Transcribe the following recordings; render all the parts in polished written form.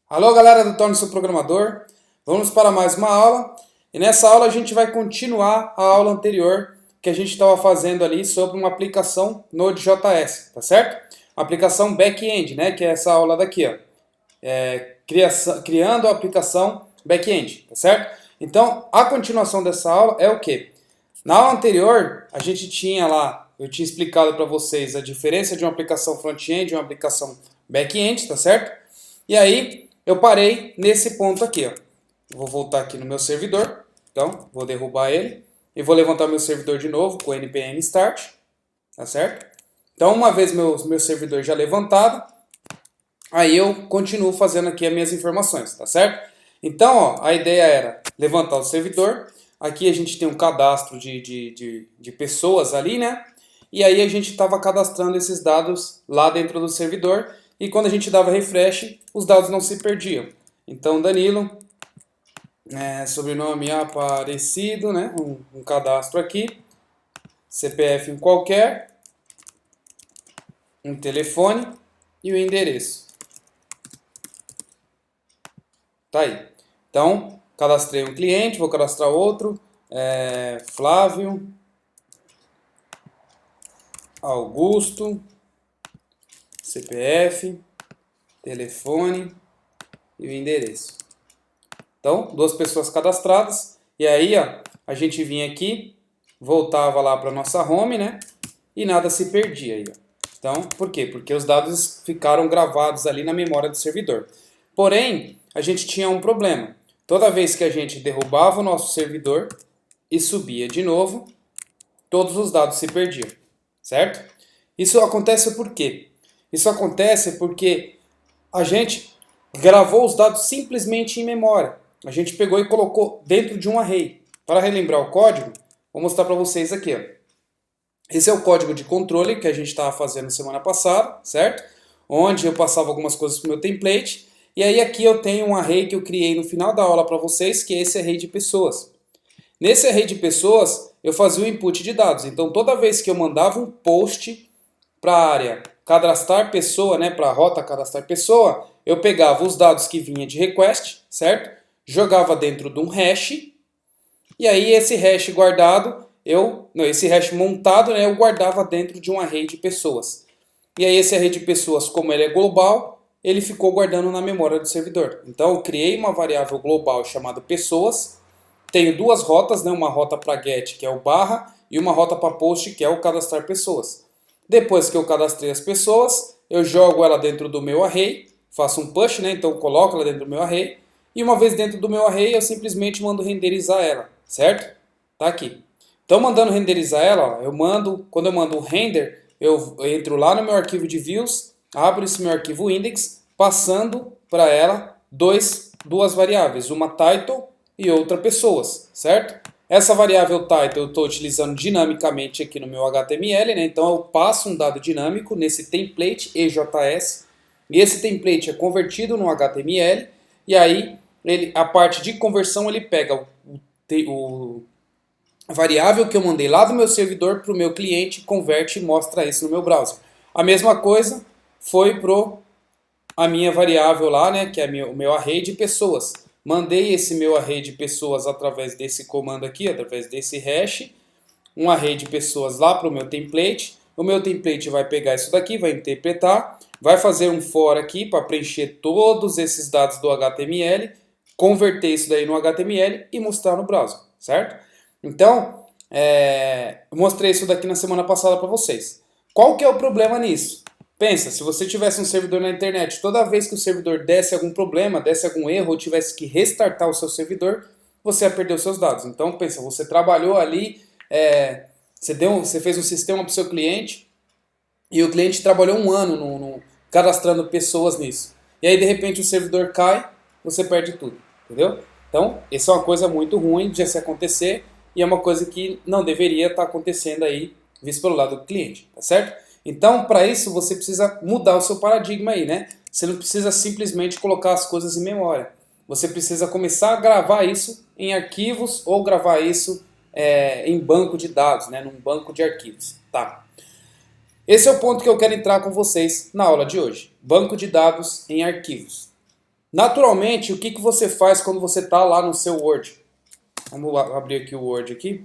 Alô galera do Torne-se Programador, vamos para mais uma aula e nessa aula a gente vai continuar a aula anterior que a gente estava fazendo ali sobre uma aplicação Node.js, tá certo? Aplicação back-end, né, que é essa aula daqui, ó. Criando a aplicação back-end, tá certo? Então a continuação dessa aula é o que? Na aula anterior a gente tinha lá, eu tinha explicado para vocês a diferença de uma aplicação front-end e uma aplicação back-end, tá certo? E aí eu parei nesse ponto aqui, ó. Vou voltar aqui no meu servidor, então vou derrubar ele e vou levantar meu servidor de novo com npm start, tá certo? Então uma vez meu servidor já levantado, aí eu continuo fazendo aqui as minhas informações, tá certo? Então, ó, a ideia era levantar o servidor, aqui a gente tem um cadastro de pessoas ali, né? E aí a gente estava cadastrando esses dados lá dentro do servidor. E quando a gente dava refresh, os dados não se perdiam. Então, Danilo, sobrenome Aparecido, né? Um cadastro aqui, CPF em qualquer, um telefone e o endereço. Tá aí. Então, cadastrei um cliente, vou cadastrar outro, Flávio, Augusto, CPF, telefone e o endereço. Então, duas pessoas cadastradas. E aí, ó, a gente vinha aqui, voltava lá para nossa home, né? E nada se perdia aí, ó. Então, por quê? Porque os dados ficaram gravados ali na memória do servidor. Porém, a gente tinha um problema. Toda vez que a gente derrubava o nosso servidor e subia de novo, todos os dados se perdiam, certo? Isso acontece por quê? Isso acontece porque a gente gravou os dados simplesmente em memória. A gente pegou e colocou dentro de um array. Para relembrar o código, vou mostrar para vocês aqui, ó. Esse é o código de controle que a gente estava fazendo semana passada, certo? Onde eu passava algumas coisas para o meu template. E aí aqui eu tenho um array que eu criei no final da aula para vocês, que é esse array de pessoas. Nesse array de pessoas, eu fazia o input de dados. Então toda vez que eu mandava um post para a área cadastrar pessoa, né, para a rota cadastrar pessoa, eu pegava os dados que vinha de request, certo? Jogava dentro de um hash, e aí esse hash guardado, esse hash montado, né, eu guardava dentro de um array de pessoas. E aí esse array de pessoas, como ele é global, ele ficou guardando na memória do servidor. Então eu criei uma variável global chamada pessoas, tenho duas rotas, né, uma rota para get, que é o barra, e uma rota para post, que é o cadastrar pessoas. Depois que eu cadastrei as pessoas, eu jogo ela dentro do meu array, faço um push, né? Então eu coloco ela dentro do meu array, e uma vez dentro do meu array, eu simplesmente mando renderizar ela, certo? Tá aqui. Então mandando renderizar ela, ó, quando eu mando o render, eu entro lá no meu arquivo de views, abro esse meu arquivo index, passando para ela duas variáveis, uma title e outra pessoas, certo? Essa variável title eu estou utilizando dinamicamente aqui no meu HTML, né? Então eu passo um dado dinâmico nesse template EJS, e esse template é convertido no HTML, e aí a parte de conversão ele pega a variável que eu mandei lá do meu servidor para o meu cliente, converte e mostra isso no meu browser. A mesma coisa foi para a minha variável lá, né, que é o meu array de pessoas. Mandei esse meu array de pessoas através desse comando aqui, através desse hash, um array de pessoas lá para o meu template. O meu template vai pegar isso daqui, vai interpretar, vai fazer um for aqui para preencher todos esses dados do HTML, converter isso daí no HTML e mostrar no browser, certo? Então, eu mostrei isso daqui na semana passada para vocês. Qual que é o problema nisso? Pensa, se você tivesse um servidor na internet, toda vez que o servidor desse algum problema, desse algum erro, ou tivesse que restartar o seu servidor, você ia perder os seus dados. Então, pensa, você trabalhou ali, você fez um sistema para o seu cliente, e o cliente trabalhou um ano cadastrando pessoas nisso. E aí, de repente, o servidor cai, você perde tudo, entendeu? Então, isso é uma coisa muito ruim de se acontecer, e é uma coisa que não deveria estar acontecendo aí, visto pelo lado do cliente, tá certo? Então, para isso, você precisa mudar o seu paradigma aí, né? Você não precisa simplesmente colocar as coisas em memória. Você precisa começar a gravar isso em arquivos ou gravar isso em banco de dados, né? Num banco de arquivos. Tá. Esse é o ponto que eu quero entrar com vocês na aula de hoje. Banco de dados em arquivos. Naturalmente, o que você faz quando você está lá no seu Word? Vamos abrir aqui o Word aqui.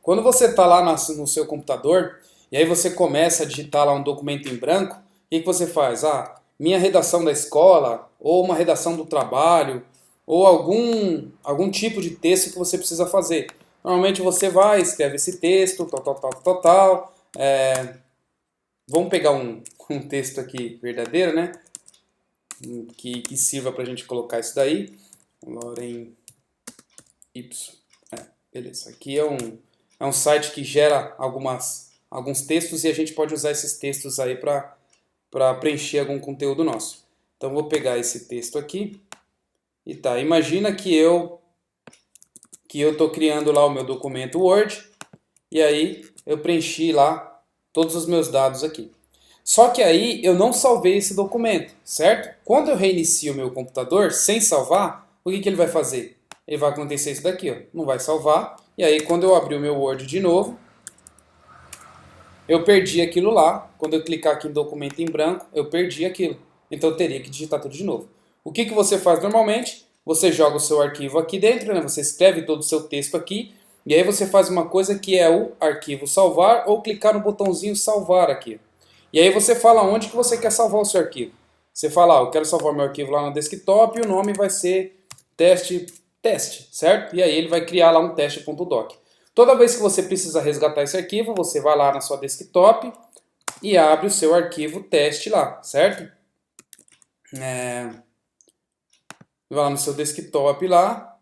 Quando você está lá no seu computador, e aí você começa a digitar lá um documento em branco, o que você faz? Ah, minha redação da escola, ou uma redação do trabalho, ou algum tipo de texto que você precisa fazer. Normalmente você vai, escreve esse texto, tal. Vamos pegar um texto aqui verdadeiro, né? Que sirva para a gente colocar isso daí. Loren Y. Beleza. Aqui é um site que gera alguns textos e a gente pode usar esses textos aí para preencher algum conteúdo nosso. Então vou pegar esse texto aqui e tá. Imagina que eu estou criando lá o meu documento Word e aí eu preenchi lá todos os meus dados aqui. Só que aí eu não salvei esse documento, certo? Quando eu reinicio o meu computador sem salvar, o que ele vai fazer? Ele vai acontecer isso daqui, ó. Não vai salvar. E aí quando eu abrir o meu Word de novo, eu perdi aquilo lá. Quando eu clicar aqui em documento em branco, eu perdi aquilo. Então eu teria que digitar tudo de novo. O que você faz normalmente? Você joga o seu arquivo aqui dentro, né? Você escreve todo o seu texto aqui. E aí você faz uma coisa que é o arquivo salvar ou clicar no botãozinho salvar aqui. E aí você fala onde que você quer salvar o seu arquivo. Você fala, eu quero salvar meu arquivo lá no desktop e o nome vai ser teste, certo? E aí ele vai criar lá um teste.doc. Toda vez que você precisa resgatar esse arquivo, você vai lá na sua desktop e abre o seu arquivo teste lá, certo? Vai lá no seu desktop lá,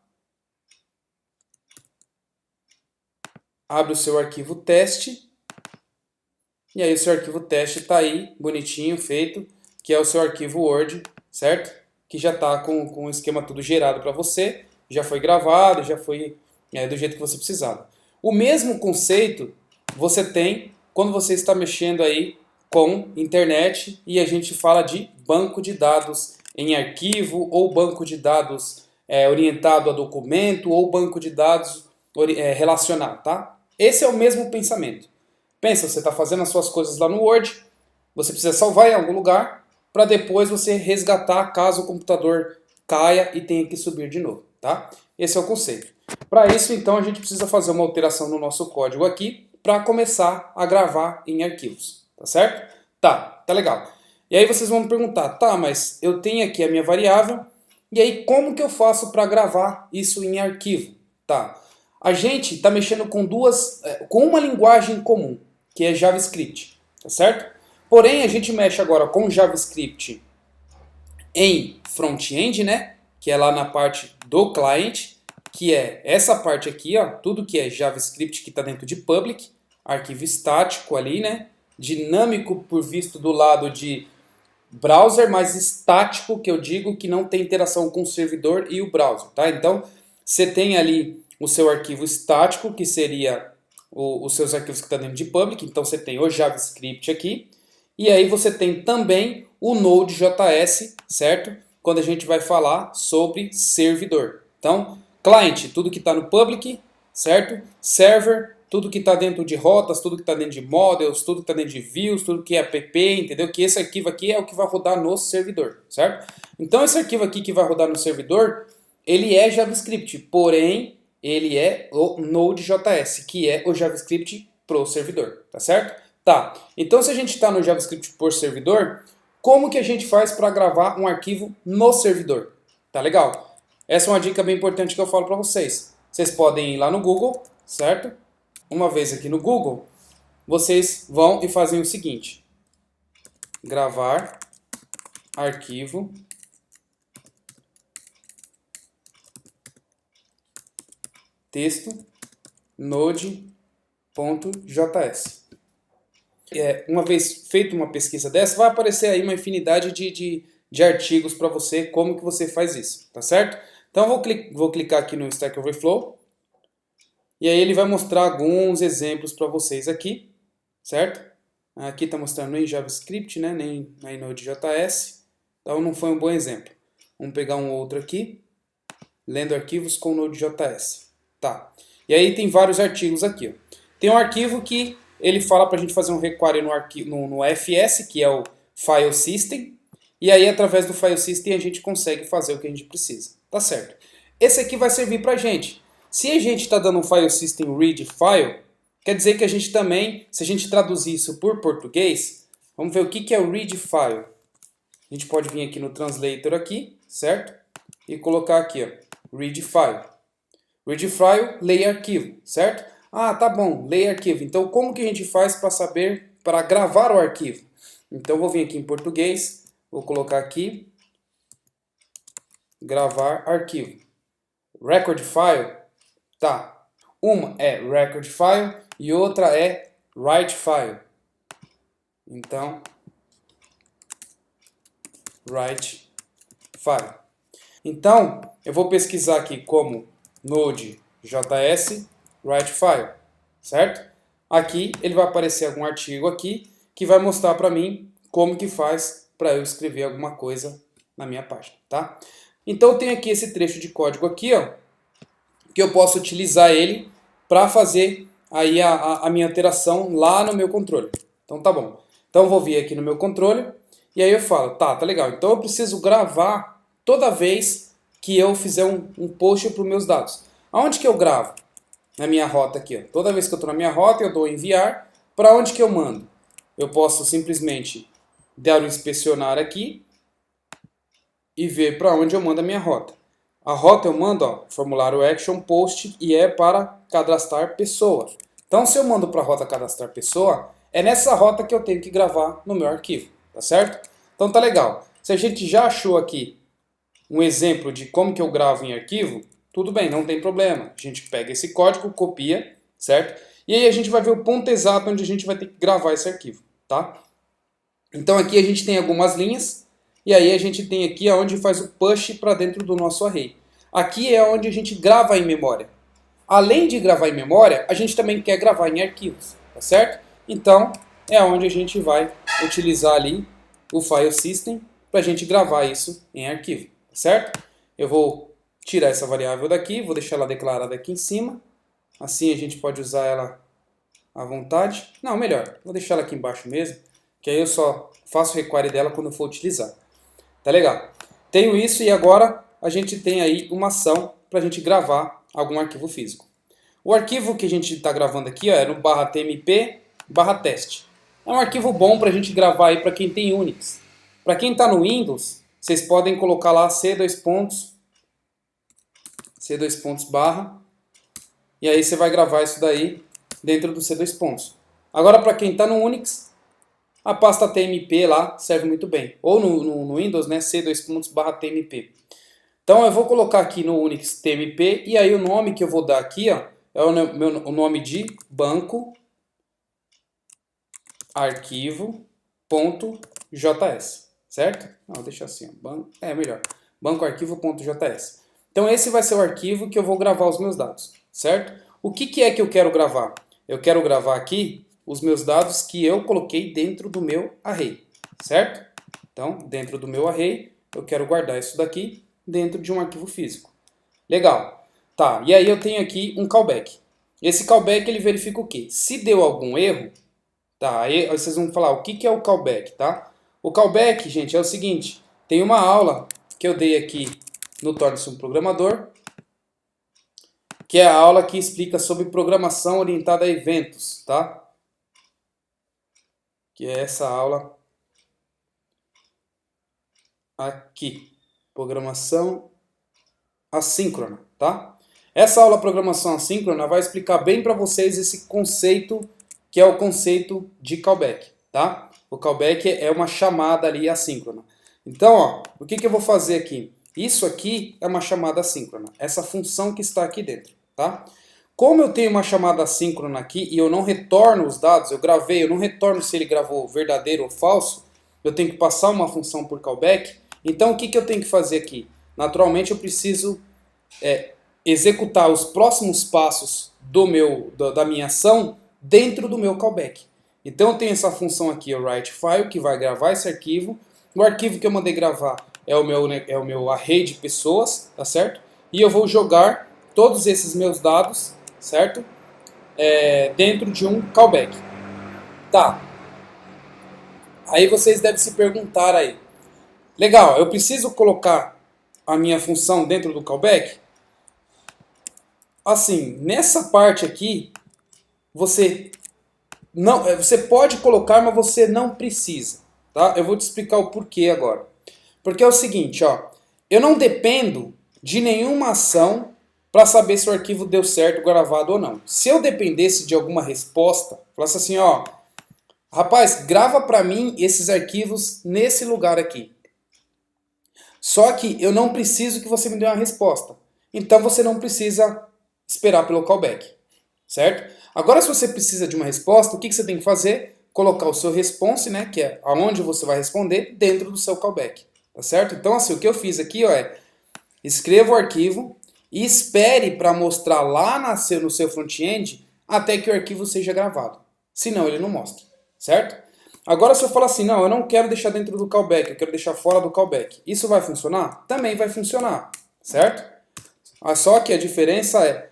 abre o seu arquivo teste, e aí o seu arquivo teste está aí, bonitinho, feito, que é o seu arquivo Word, certo? Que já está com o esquema tudo gerado para você, já foi gravado, já foi do jeito que você precisava. O mesmo conceito você tem quando você está mexendo aí com internet e a gente fala de banco de dados em arquivo ou banco de dados orientado a documento ou banco de dados relacionado, tá? Esse é o mesmo pensamento. Pensa, você está fazendo as suas coisas lá no Word, você precisa salvar em algum lugar para depois você resgatar caso o computador caia e tenha que subir de novo, tá? Esse é o conceito. Para isso, então, a gente precisa fazer uma alteração no nosso código aqui para começar a gravar em arquivos, tá certo? Tá legal. E aí vocês vão me perguntar, tá, mas eu tenho aqui a minha variável, e aí como que eu faço para gravar isso em arquivo? Tá. A gente está mexendo com uma linguagem comum, que é JavaScript, tá certo? Porém, a gente mexe agora com JavaScript em front-end, né? Que é lá na parte do client, que é essa parte aqui, ó, tudo que é JavaScript que está dentro de public, arquivo estático ali, né? Dinâmico por visto do lado de browser, mas estático, que eu digo que não tem interação com o servidor e o browser, tá? Então, você tem ali o seu arquivo estático, que seria os seus arquivos que estão dentro de public, então você tem o JavaScript aqui, e aí você tem também o Node.js, certo? Quando a gente vai falar sobre servidor. Então, client, tudo que está no public, certo? Server, tudo que está dentro de rotas, tudo que está dentro de models, tudo que está dentro de views, tudo que é app, entendeu? Que esse arquivo aqui é o que vai rodar no servidor, certo? Então, esse arquivo aqui que vai rodar no servidor, ele é JavaScript, porém, ele é o Node.js, que é o JavaScript pro servidor, tá certo? Tá, então se a gente está no JavaScript por servidor, como que a gente faz para gravar um arquivo no servidor? Tá legal? Essa é uma dica bem importante que eu falo para vocês. Vocês podem ir lá no Google, certo? Uma vez aqui no Google, vocês vão e fazem o seguinte. Gravar arquivo texto node.js. Uma vez feita uma pesquisa dessa, vai aparecer aí uma infinidade de artigos para você, como que você faz isso, tá certo? Então vou clicar aqui no Stack Overflow, e aí ele vai mostrar alguns exemplos para vocês aqui, certo? Aqui está mostrando em JavaScript, né? Nem em Node.js, então não foi um bom exemplo. Vamos pegar um outro aqui, lendo arquivos com Node.js. Tá. E aí tem vários artigos aqui. Ó. Tem um arquivo que ele fala para a gente fazer um require no FS, que é o file system, e aí através do file system a gente consegue fazer o que a gente precisa, tá certo? Esse aqui vai servir pra gente. Se a gente está dando um file system read file, quer dizer que a gente também, se a gente traduzir isso por português, vamos ver o que é o read file. A gente pode vir aqui no translator aqui, certo? E colocar aqui, ó, read file. Read file, lê arquivo, certo? Ah, tá bom, lê arquivo. Então, como que a gente faz para saber, para gravar o arquivo? Então, vou vir aqui em português, vou colocar aqui, gravar arquivo. Record file, tá. Uma é record file e outra é write file. Então, write file. Então, eu vou pesquisar aqui como Node.js write file, certo? Aqui ele vai aparecer algum artigo aqui que vai mostrar para mim como que faz para eu escrever alguma coisa na minha página, tá? Então, eu tenho aqui esse trecho de código aqui, ó, que eu posso utilizar ele para fazer aí a minha alteração lá no meu controle. Então, tá bom. Então, eu vou vir aqui no meu controle e aí eu falo, tá legal. Então, eu preciso gravar toda vez que eu fizer um post para os meus dados. Aonde que eu gravo? Na minha rota aqui, ó. Toda vez que eu estou na minha rota, eu dou enviar. Para onde que eu mando? Eu posso simplesmente dar um inspecionar aqui e ver para onde eu mando a minha rota. A rota eu mando, ó, formulário action post e é para cadastrar pessoa. Então, se eu mando para a rota cadastrar pessoa, é nessa rota que eu tenho que gravar no meu arquivo, tá certo? Então tá legal. Se a gente já achou aqui um exemplo de como que eu gravo em arquivo, tudo bem, não tem problema. A gente pega esse código, copia, certo? E aí a gente vai ver o ponto exato onde a gente vai ter que gravar esse arquivo, tá? Então aqui a gente tem algumas linhas, e aí a gente tem aqui onde faz o push para dentro do nosso array. Aqui é onde a gente grava em memória. Além de gravar em memória, a gente também quer gravar em arquivos, tá certo? Então é onde a gente vai utilizar ali o file system para a gente gravar isso em arquivo, tá certo? Eu vou tirar essa variável daqui, vou deixar ela declarada aqui em cima. Assim a gente pode usar ela à vontade. Não, melhor, vou deixar ela aqui embaixo mesmo, que aí eu só faço o require dela quando eu for utilizar. Tá legal? Tenho isso e agora a gente tem aí uma ação para a gente gravar algum arquivo físico. O arquivo que a gente está gravando aqui ó, é no /tmp/teste. É um arquivo bom para a gente gravar aí para quem tem Unix. Para quem está no Windows, vocês podem colocar lá C2 barra, e aí você vai gravar isso daí dentro do C2 Agora, para quem está no Unix, a pasta tmp lá serve muito bem. Ou no Windows, né, C2 /tmp. Então eu vou colocar aqui no Unix tmp, e aí o nome que eu vou dar aqui ó, é o nome de banco arquivo.js, certo? Não, deixa assim, ó, melhor, banco arquivo.js. Então esse vai ser o arquivo que eu vou gravar os meus dados, certo? O que é que eu quero gravar? Eu quero gravar aqui os meus dados que eu coloquei dentro do meu array, certo? Então, dentro do meu array, eu quero guardar isso daqui dentro de um arquivo físico. Legal. Tá, e aí eu tenho aqui um callback. Esse callback ele verifica o quê? Se deu algum erro, tá, aí vocês vão falar o que é o callback, tá? O callback, gente, é o seguinte, tem uma aula que eu dei aqui no Torne-se um Programador, que é a aula que explica sobre programação orientada a eventos, tá? Que é essa aula aqui, programação assíncrona, tá? Essa aula programação assíncrona vai explicar bem para vocês esse conceito que é o conceito de callback, tá? O callback é uma chamada ali assíncrona. Então, ó, o que eu vou fazer aqui? Isso aqui é uma chamada assíncrona, essa função que está aqui dentro, tá? Como eu tenho uma chamada assíncrona aqui e eu não retorno os dados, eu gravei, eu não retorno se ele gravou verdadeiro ou falso, eu tenho que passar uma função por callback. Então o que eu tenho que fazer aqui? Naturalmente eu preciso executar os próximos passos da minha ação dentro do meu callback. Então eu tenho essa função aqui, o write file, que vai gravar esse arquivo. O arquivo que eu mandei gravar é o meu array de pessoas, tá certo? E eu vou jogar todos esses meus dados, certo? Dentro de um callback. Tá. Aí vocês devem se perguntar aí, legal, eu preciso colocar a minha função dentro do callback? Assim, nessa parte aqui, você não, você pode colocar, mas você não precisa, tá? Eu vou te explicar o porquê agora. Porque é o seguinte, ó, eu não dependo de nenhuma ação para saber se o arquivo deu certo gravado ou não. Se eu dependesse de alguma resposta, falasse assim, ó, rapaz, grava para mim esses arquivos nesse lugar aqui. Só que eu não preciso que você me dê uma resposta. Então você não precisa esperar pelo callback, certo? Agora, se você precisa de uma resposta, o que você tem que fazer? Colocar o seu response, né, que é aonde você vai responder, dentro do seu callback, tá certo? Então, assim, o que eu fiz aqui, ó, é escreva o arquivo e espere para mostrar lá no seu front-end até que o arquivo seja gravado. Senão ele não mostra, certo? Agora se eu falar assim, não, eu não quero deixar dentro do callback, eu quero deixar fora do callback. Isso vai funcionar? Também vai funcionar, certo? Só que a diferença é,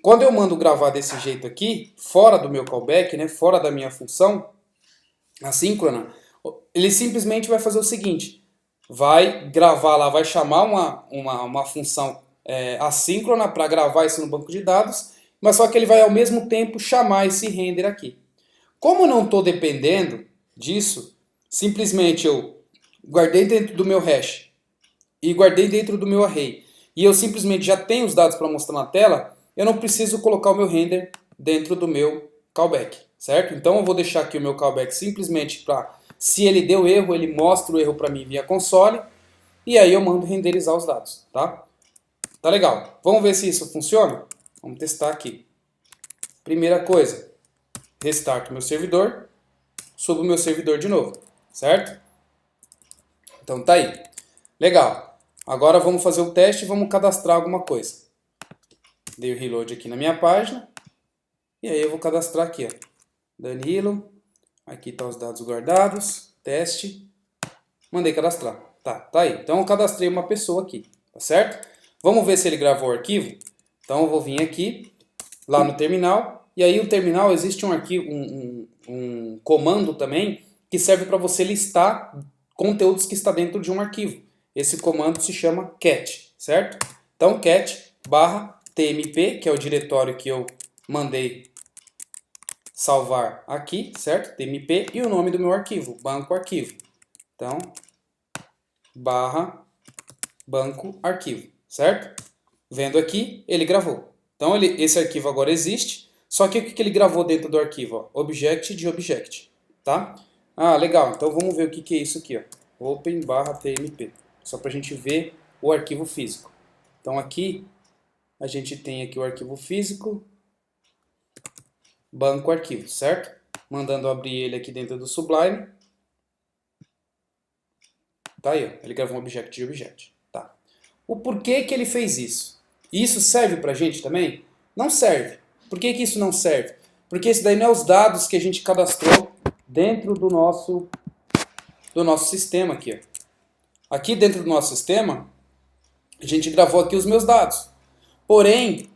quando eu mando gravar desse jeito aqui, fora do meu callback, né, fora da minha função assíncrona, ele simplesmente vai fazer o seguinte, vai gravar lá, vai chamar uma função assíncrona para gravar isso no banco de dados, mas só que ele vai ao mesmo tempo chamar esse render aqui. Como eu não estou dependendo disso, simplesmente eu guardei dentro do meu hash e guardei dentro do meu array, e eu simplesmente já tenho os dados para mostrar na tela, eu não preciso colocar o meu render dentro do meu callback, certo? Então eu vou deixar aqui o meu callback simplesmente para, se ele deu erro, ele mostra o erro para mim via console, e aí eu mando renderizar os dados, tá? Tá legal. Vamos ver se isso funciona? Vamos testar aqui. Primeira coisa, restart meu servidor, subo o meu servidor de novo, certo? Então tá aí. Legal. Agora vamos fazer o teste e vamos cadastrar alguma coisa. Dei o reload aqui na minha página. E aí eu vou cadastrar aqui, ó. Danilo. Aqui tá os dados guardados. Teste. Mandei cadastrar. Tá aí. Então eu cadastrei uma pessoa aqui, tá certo? Vamos ver se ele gravou o arquivo? Então eu vou vir aqui, lá no terminal. E aí o terminal existe um arquivo, um comando também, que serve para você listar conteúdos que está dentro de um arquivo. Esse comando se chama cat, certo? Então cat barra tmp, que é o diretório que eu mandei salvar aqui, certo? tmp e o nome do meu arquivo, banco arquivo. Então, barra banco arquivo, certo? Vendo aqui, ele gravou. Então esse arquivo agora existe, só que o que ele gravou dentro do arquivo? Ó? Object de object, tá? Ah, legal, então vamos ver o que é isso aqui, ó. Open barra tmp, só para a gente ver o arquivo físico. Então aqui, a gente tem aqui o arquivo físico, banco arquivo, certo? Mandando abrir ele aqui dentro do Sublime. Tá aí, ó. Ele gravou um object de object. Tá. O porquê que ele fez isso? Isso serve pra gente também? Não serve. Por que isso não serve? Porque isso daí não é os dados que a gente cadastrou dentro do nosso sistema aqui, ó. Aqui dentro do nosso sistema, a gente gravou aqui os meus dados. Porém,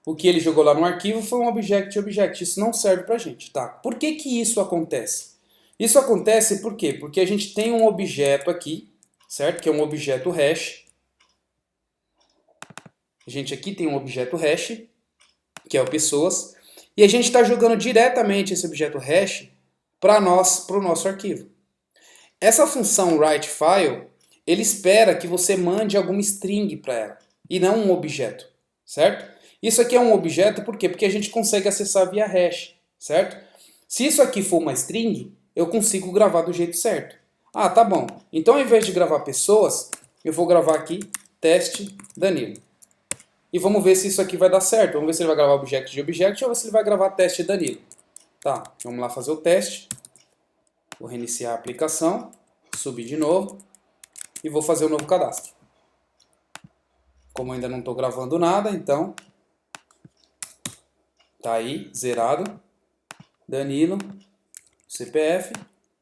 o que ele jogou lá no arquivo foi um object de object. Isso não serve pra gente, tá? Por que isso acontece? Isso acontece por quê? Porque a gente tem um objeto aqui, certo? Que é um objeto hash. A gente aqui tem um objeto hash, que é o pessoas, e a gente está jogando diretamente esse objeto hash para o nosso arquivo. Essa função writeFile, ele espera que você mande alguma string para ela, e não um objeto, certo? Isso aqui é um objeto por quê? Porque a gente consegue acessar via hash, certo? Se isso aqui for uma string, eu consigo gravar do jeito certo. Ah, tá bom. Então, ao invés de gravar pessoas, eu vou gravar aqui teste Danilo. E vamos ver se isso aqui vai dar certo. Vamos ver se ele vai gravar objeto de object ou se ele vai gravar teste Danilo. Tá, vamos lá fazer o teste. Vou reiniciar a aplicação, subir de novo e vou fazer um novo cadastro. Como ainda não estou gravando nada, então tá aí, zerado. Danilo, CPF,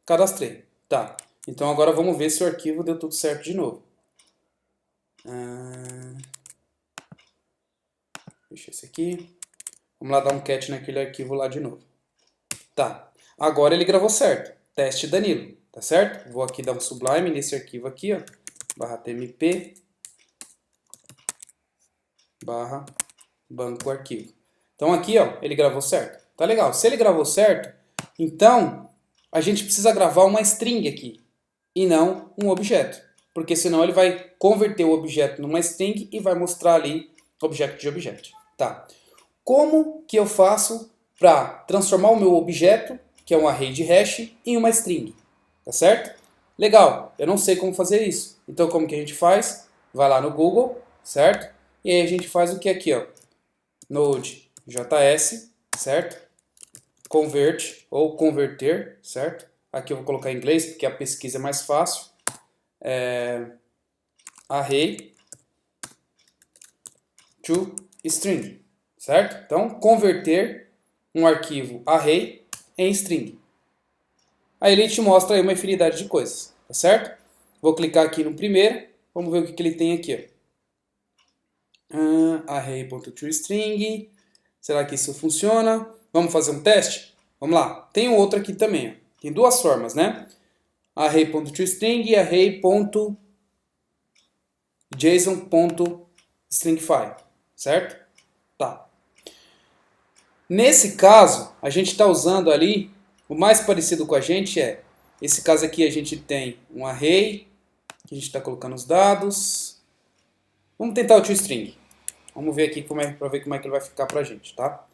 cadastrei. Tá, então agora vamos ver se o arquivo deu tudo certo de novo. Deixa esse aqui. Vamos lá dar um cat naquele arquivo lá de novo. Tá, agora ele gravou certo. Teste Danilo. tá certo? Vou aqui dar um sublime nesse arquivo aqui, ó, /tmp, /banco arquivo. Então aqui, ó, ele gravou certo. Tá legal. Se ele gravou certo, então a gente precisa gravar uma string aqui e não um objeto, porque senão ele vai converter o objeto numa string e vai mostrar ali object de objeto. Tá. Como que eu faço para transformar o meu objeto, que é um array de hash, em uma string? Tá certo? Legal, eu não sei como fazer isso. Então como que a gente faz? Vai lá no Google, certo? E aí a gente faz o que aqui, ó? Node.js, certo? Convert ou converter, certo? Aqui eu vou colocar em inglês porque a pesquisa é mais fácil. Array to string, certo? Então, converter um arquivo array em string. Aí ele te mostra aí uma infinidade de coisas, tá certo? Vou clicar aqui no primeiro, vamos ver o que ele tem aqui, ó. Array.toString. Será que isso funciona? Vamos fazer um teste? Vamos lá. Tem um outro aqui também, ó. Tem duas formas, né? Array.toString e array.json.stringify, certo? Tá. Nesse caso, a gente está usando ali, o mais parecido com a gente é, esse caso aqui a gente tem um array, que a gente está colocando os dados. Vamos tentar o toString. Vamos ver aqui para ver como é que ele vai ficar para a gente, tá?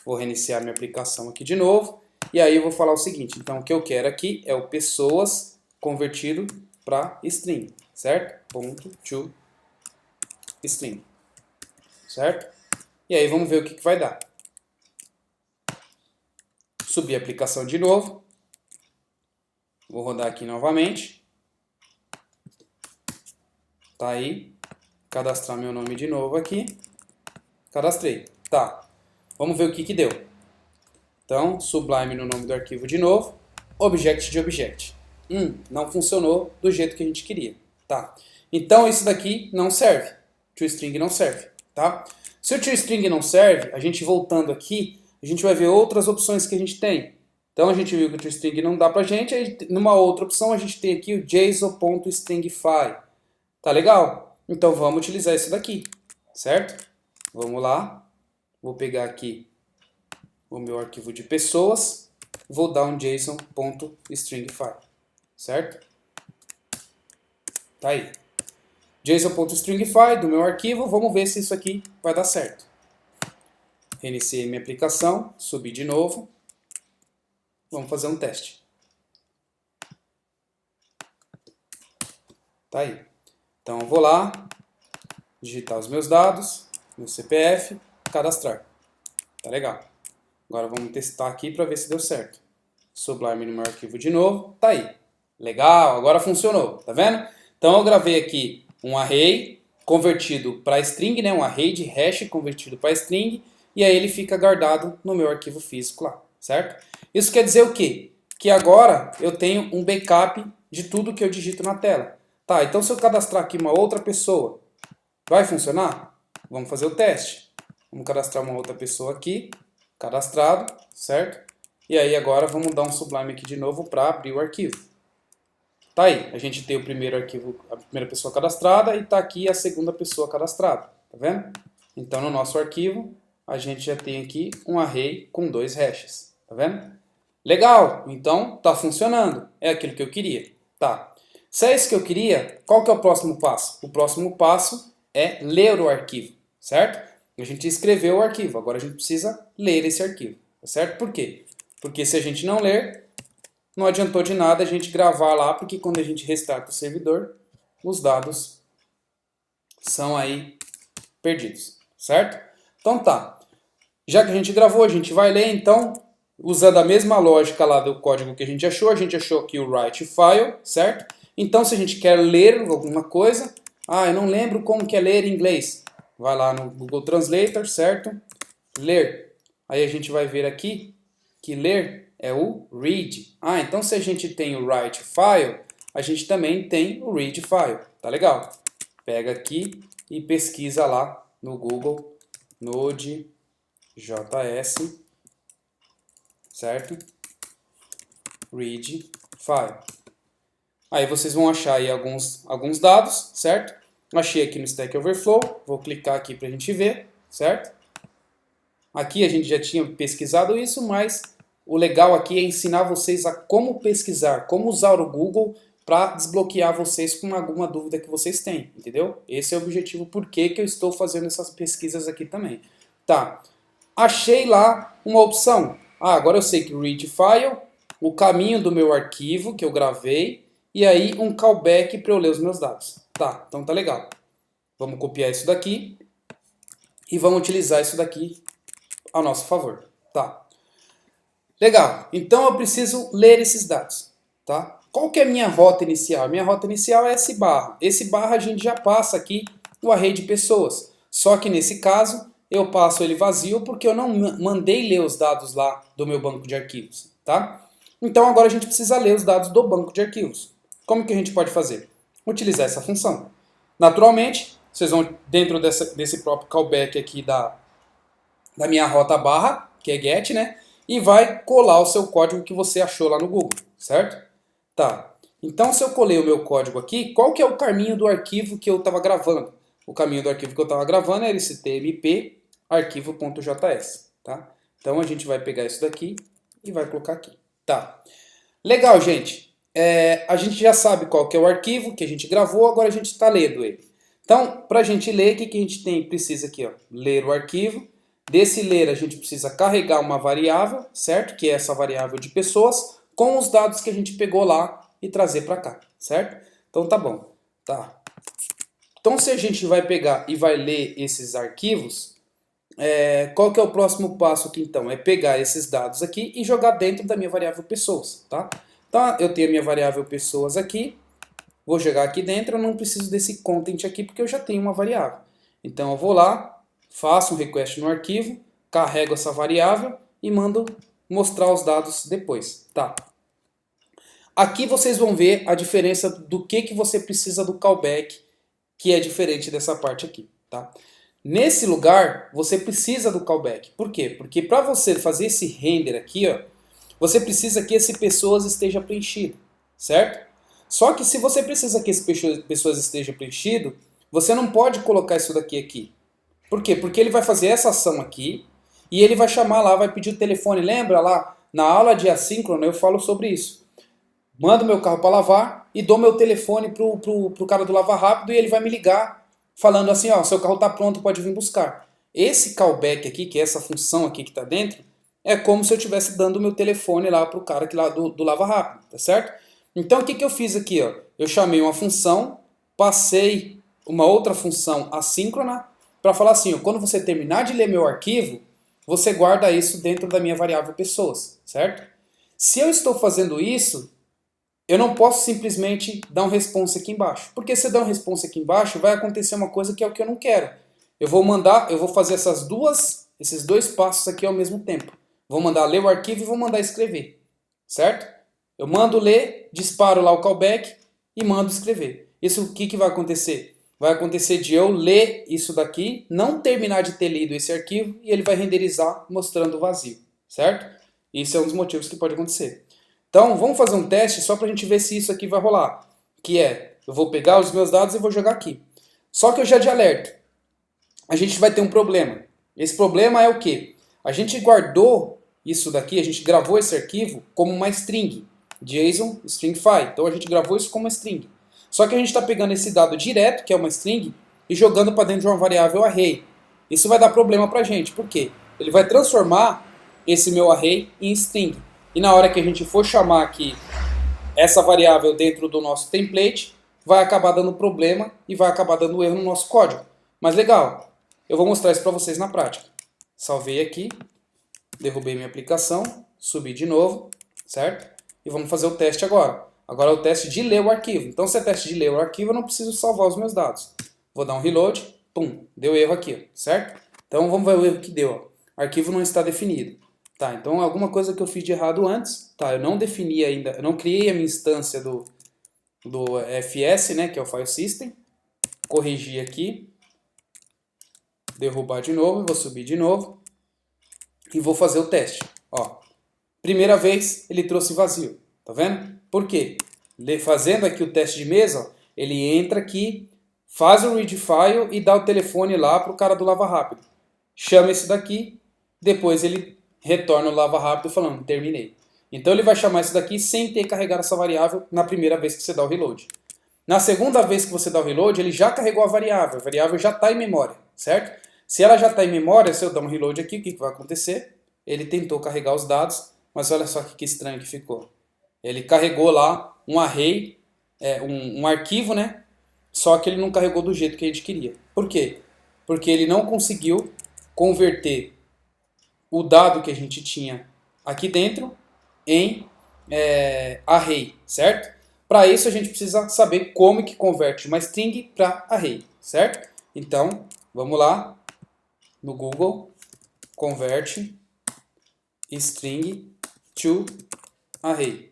Vou reiniciar minha aplicação aqui de novo. E aí eu vou falar o seguinte, então o que eu quero aqui é o pessoas convertido para string, certo? Ponto to string, certo? E aí vamos ver o que vai dar. Subir a aplicação de novo. Vou rodar aqui novamente. Tá aí. Cadastrar meu nome de novo aqui. Cadastrei. Tá. Vamos ver o que deu. Então, sublime no nome do arquivo de novo. Object de object. Não funcionou do jeito que a gente queria. Tá. Então, isso daqui não serve. ToString não serve. Tá? Se o ToString não serve, a gente voltando aqui, a gente vai ver outras opções que a gente tem. Então, a gente viu que o ToString não dá pra gente. Aí, numa outra opção, a gente tem aqui o json.stringify. Tá legal? Então, vamos utilizar isso daqui. Certo? Vamos lá. Vou pegar aqui o meu arquivo de pessoas, vou dar um json.stringify, certo? Tá aí. json.stringify do meu arquivo, vamos ver se isso aqui vai dar certo. Reiniciei minha aplicação, subi de novo, vamos fazer um teste. Tá aí. Então eu vou lá, digitar os meus dados, meu CPF, cadastrar. Tá legal. Agora vamos testar aqui para ver se deu certo. Sublime no meu arquivo de novo. Tá aí. Legal, agora funcionou. Tá vendo? Então eu gravei aqui um array convertido para string, né? Um array de hash convertido para string. E aí ele fica guardado no meu arquivo físico lá. Certo? Isso quer dizer o quê? Que agora eu tenho um backup de tudo que eu digito na tela. Tá, então se eu cadastrar aqui uma outra pessoa, vai funcionar? Vamos fazer o teste. Vamos cadastrar uma outra pessoa aqui. Cadastrado, certo? E aí agora vamos dar um sublime aqui de novo para abrir o arquivo. Tá aí, a gente tem o primeiro arquivo, a primeira pessoa cadastrada e tá aqui a segunda pessoa cadastrada, tá vendo? Então no nosso arquivo a gente já tem aqui um array com 2 hashes, tá vendo? Legal, então tá funcionando, é aquilo que eu queria. Tá, se é isso que eu queria, qual que é o próximo passo? O próximo passo é ler o arquivo, certo? A gente escreveu o arquivo, agora a gente precisa ler esse arquivo, tá certo? Por quê? Porque se a gente não ler, não adiantou de nada a gente gravar lá, porque quando a gente restarta o servidor, os dados são aí perdidos, certo? Então tá, já que a gente gravou, a gente vai ler, então, usando a mesma lógica lá do código que a gente achou aqui o write file, certo? Então se a gente quer ler alguma coisa, eu não lembro como que é ler em inglês. Vai lá no Google Translator, certo? Ler. Aí a gente vai ver aqui que ler é o read. Então se a gente tem o write file, a gente também tem o read file. Tá legal? Pega aqui e pesquisa lá no Google Node.js, certo? Read file. Aí vocês vão achar aí alguns dados, certo? Achei aqui no Stack Overflow, vou clicar aqui para a gente ver, certo? Aqui a gente já tinha pesquisado isso, mas o legal aqui é ensinar vocês a como pesquisar, como usar o Google para desbloquear vocês com alguma dúvida que vocês têm, entendeu? Esse é o objetivo, por que eu estou fazendo essas pesquisas aqui também. Tá, achei lá uma opção. Ah, agora eu sei que read file, o caminho do meu arquivo que eu gravei, e aí um callback para eu ler os meus dados. Tá, então tá legal. Vamos copiar isso daqui e vamos utilizar isso daqui ao nosso favor. Tá. Legal. Então eu preciso ler esses dados. Tá? Qual que é a minha rota inicial? A minha rota inicial é esse barra. Esse barra a gente já passa aqui no array de pessoas. Só que nesse caso eu passo ele vazio porque eu não mandei ler os dados lá do meu banco de arquivos. Tá? Então agora a gente precisa ler os dados do banco de arquivos. Como que a gente pode fazer? Utilizar essa função. Naturalmente, vocês vão dentro desse próprio callback aqui da minha rota barra, que é get, né? E vai colar o seu código que você achou lá no Google, certo? Tá. Então, se eu colei o meu código aqui, qual que é o caminho do arquivo que eu estava gravando? O caminho do arquivo que eu estava gravando era esse tmp arquivo.js, tá? Então, a gente vai pegar isso daqui e vai colocar aqui. Tá. Legal, gente. A gente já sabe qual que é o arquivo que a gente gravou, agora a gente está lendo ele. Então, para a gente ler, o que a gente precisa aqui? Ó? Ler o arquivo. Desse ler, a gente precisa carregar uma variável, certo? Que é essa variável de pessoas, com os dados que a gente pegou lá e trazer para cá, certo? Então tá bom. Tá. Então se a gente vai pegar e vai ler esses arquivos, qual que é o próximo passo aqui então? É pegar esses dados aqui e jogar dentro da minha variável pessoas, tá? Então eu tenho a minha variável pessoas aqui, vou jogar aqui dentro, eu não preciso desse content aqui porque eu já tenho uma variável. Então eu vou lá, faço um request no arquivo, carrego essa variável e mando mostrar os dados depois. Tá. Aqui vocês vão ver a diferença do que você precisa do callback, que é diferente dessa parte aqui. Tá. Nesse lugar, você precisa do callback. Por quê? Porque para você fazer esse render aqui, ó, você precisa que esse pessoas esteja preenchido, certo? Só que se você precisa que esse pessoas esteja preenchido, você não pode colocar isso daqui aqui. Por quê? Porque ele vai fazer essa ação aqui e ele vai chamar lá, vai pedir o telefone. Lembra lá, na aula de assíncrono eu falo sobre isso. Mando meu carro para lavar e dou meu telefone pro cara do Lava Rápido e ele vai me ligar falando assim, ó, seu carro está pronto, pode vir buscar. Esse callback aqui, que é essa função aqui que está dentro, é como se eu estivesse dando o meu telefone lá pro cara que lá do Lava Rápido, tá certo? Então o que eu fiz aqui? Ó? Eu chamei uma função, passei uma outra função assíncrona, para falar assim, ó, quando você terminar de ler meu arquivo, você guarda isso dentro da minha variável pessoas, certo? Se eu estou fazendo isso, eu não posso simplesmente dar um response aqui embaixo. Porque se eu der um response aqui embaixo, vai acontecer uma coisa que é o que eu não quero. Eu vou fazer esses dois passos aqui ao mesmo tempo. Vou mandar ler o arquivo e vou mandar escrever, certo? Eu mando ler, disparo lá o callback e mando escrever. Isso o que vai acontecer? Vai acontecer de eu ler isso daqui, não terminar de ter lido esse arquivo e ele vai renderizar mostrando vazio, certo? Isso é um dos motivos que pode acontecer. Então vamos fazer um teste só para a gente ver se isso aqui vai rolar. Que é, eu vou pegar os meus dados e vou jogar aqui. Só que eu já de alerto, a gente vai ter um problema. Esse problema é o quê? A gente guardou isso daqui, a gente gravou esse arquivo como uma string. JSON string file. Então a gente gravou isso como uma string. Só que a gente está pegando esse dado direto, que é uma string, e jogando para dentro de uma variável array. Isso vai dar problema para a gente. Por quê? Ele vai transformar esse meu array em string. E na hora que a gente for chamar aqui essa variável dentro do nosso template, vai acabar dando problema e vai acabar dando erro no nosso código. Mas legal, eu vou mostrar isso para vocês na prática. Salvei aqui, derrubei minha aplicação, subi de novo, certo? E vamos fazer o teste agora. Agora é o teste de ler o arquivo. Então, se é teste de ler o arquivo, eu não preciso salvar os meus dados. Vou dar um reload, pum, deu erro aqui, certo? Então, vamos ver o erro que deu. Ó. Arquivo não está definido. Tá, então alguma coisa que eu fiz de errado antes, tá, eu não defini ainda, eu não criei a minha instância do FS, né, que é o File System. Corrigir aqui, derrubar de novo, vou subir de novo e vou fazer o teste. Ó, primeira vez ele trouxe vazio, tá vendo? Por quê? fazendo aqui o teste de mesa, ó, ele entra aqui, faz o read file e dá o telefone lá para o cara do Lava Rápido. Chama esse daqui, depois ele retorna o Lava Rápido falando, terminei. Então ele vai chamar esse daqui sem ter carregado essa variável na primeira vez que você dá o reload. Na segunda vez que você dá o reload, ele já carregou a variável já está em memória, certo? Se ela já está em memória, se eu dar um reload aqui, o que vai acontecer? Ele tentou carregar os dados, mas olha só que estranho que ficou. Ele carregou lá um array, um arquivo, né? Só que ele não carregou do jeito que a gente queria. Por quê? Porque ele não conseguiu converter o dado que a gente tinha aqui dentro em array, certo? Para isso a gente precisa saber como que converte uma string para array, certo? Então, vamos lá no Google, convert string to array.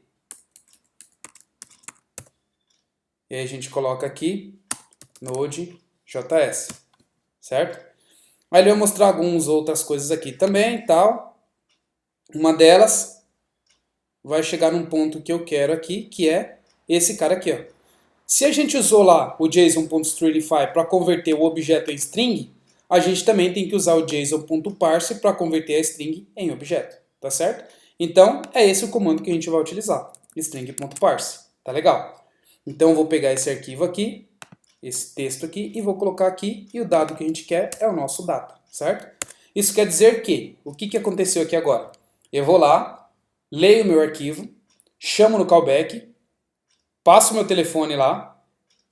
E aí a gente coloca aqui Node.js, certo? Aí ele vai mostrar algumas outras coisas aqui também, tal. Uma delas vai chegar num ponto que eu quero aqui, que é esse cara aqui, ó. Se a gente usou lá o JSON.stringify para converter o objeto em string, a gente também tem que usar o JSON.parse para converter a string em objeto, tá certo? Então, é esse o comando que a gente vai utilizar, string.parse, tá legal? Então, eu vou pegar esse arquivo aqui, esse texto aqui, e vou colocar aqui, e o dado que a gente quer é o nosso data, certo? Isso quer dizer que, o que aconteceu aqui agora? Eu vou lá, leio o meu arquivo, chamo no callback, passo o meu telefone lá,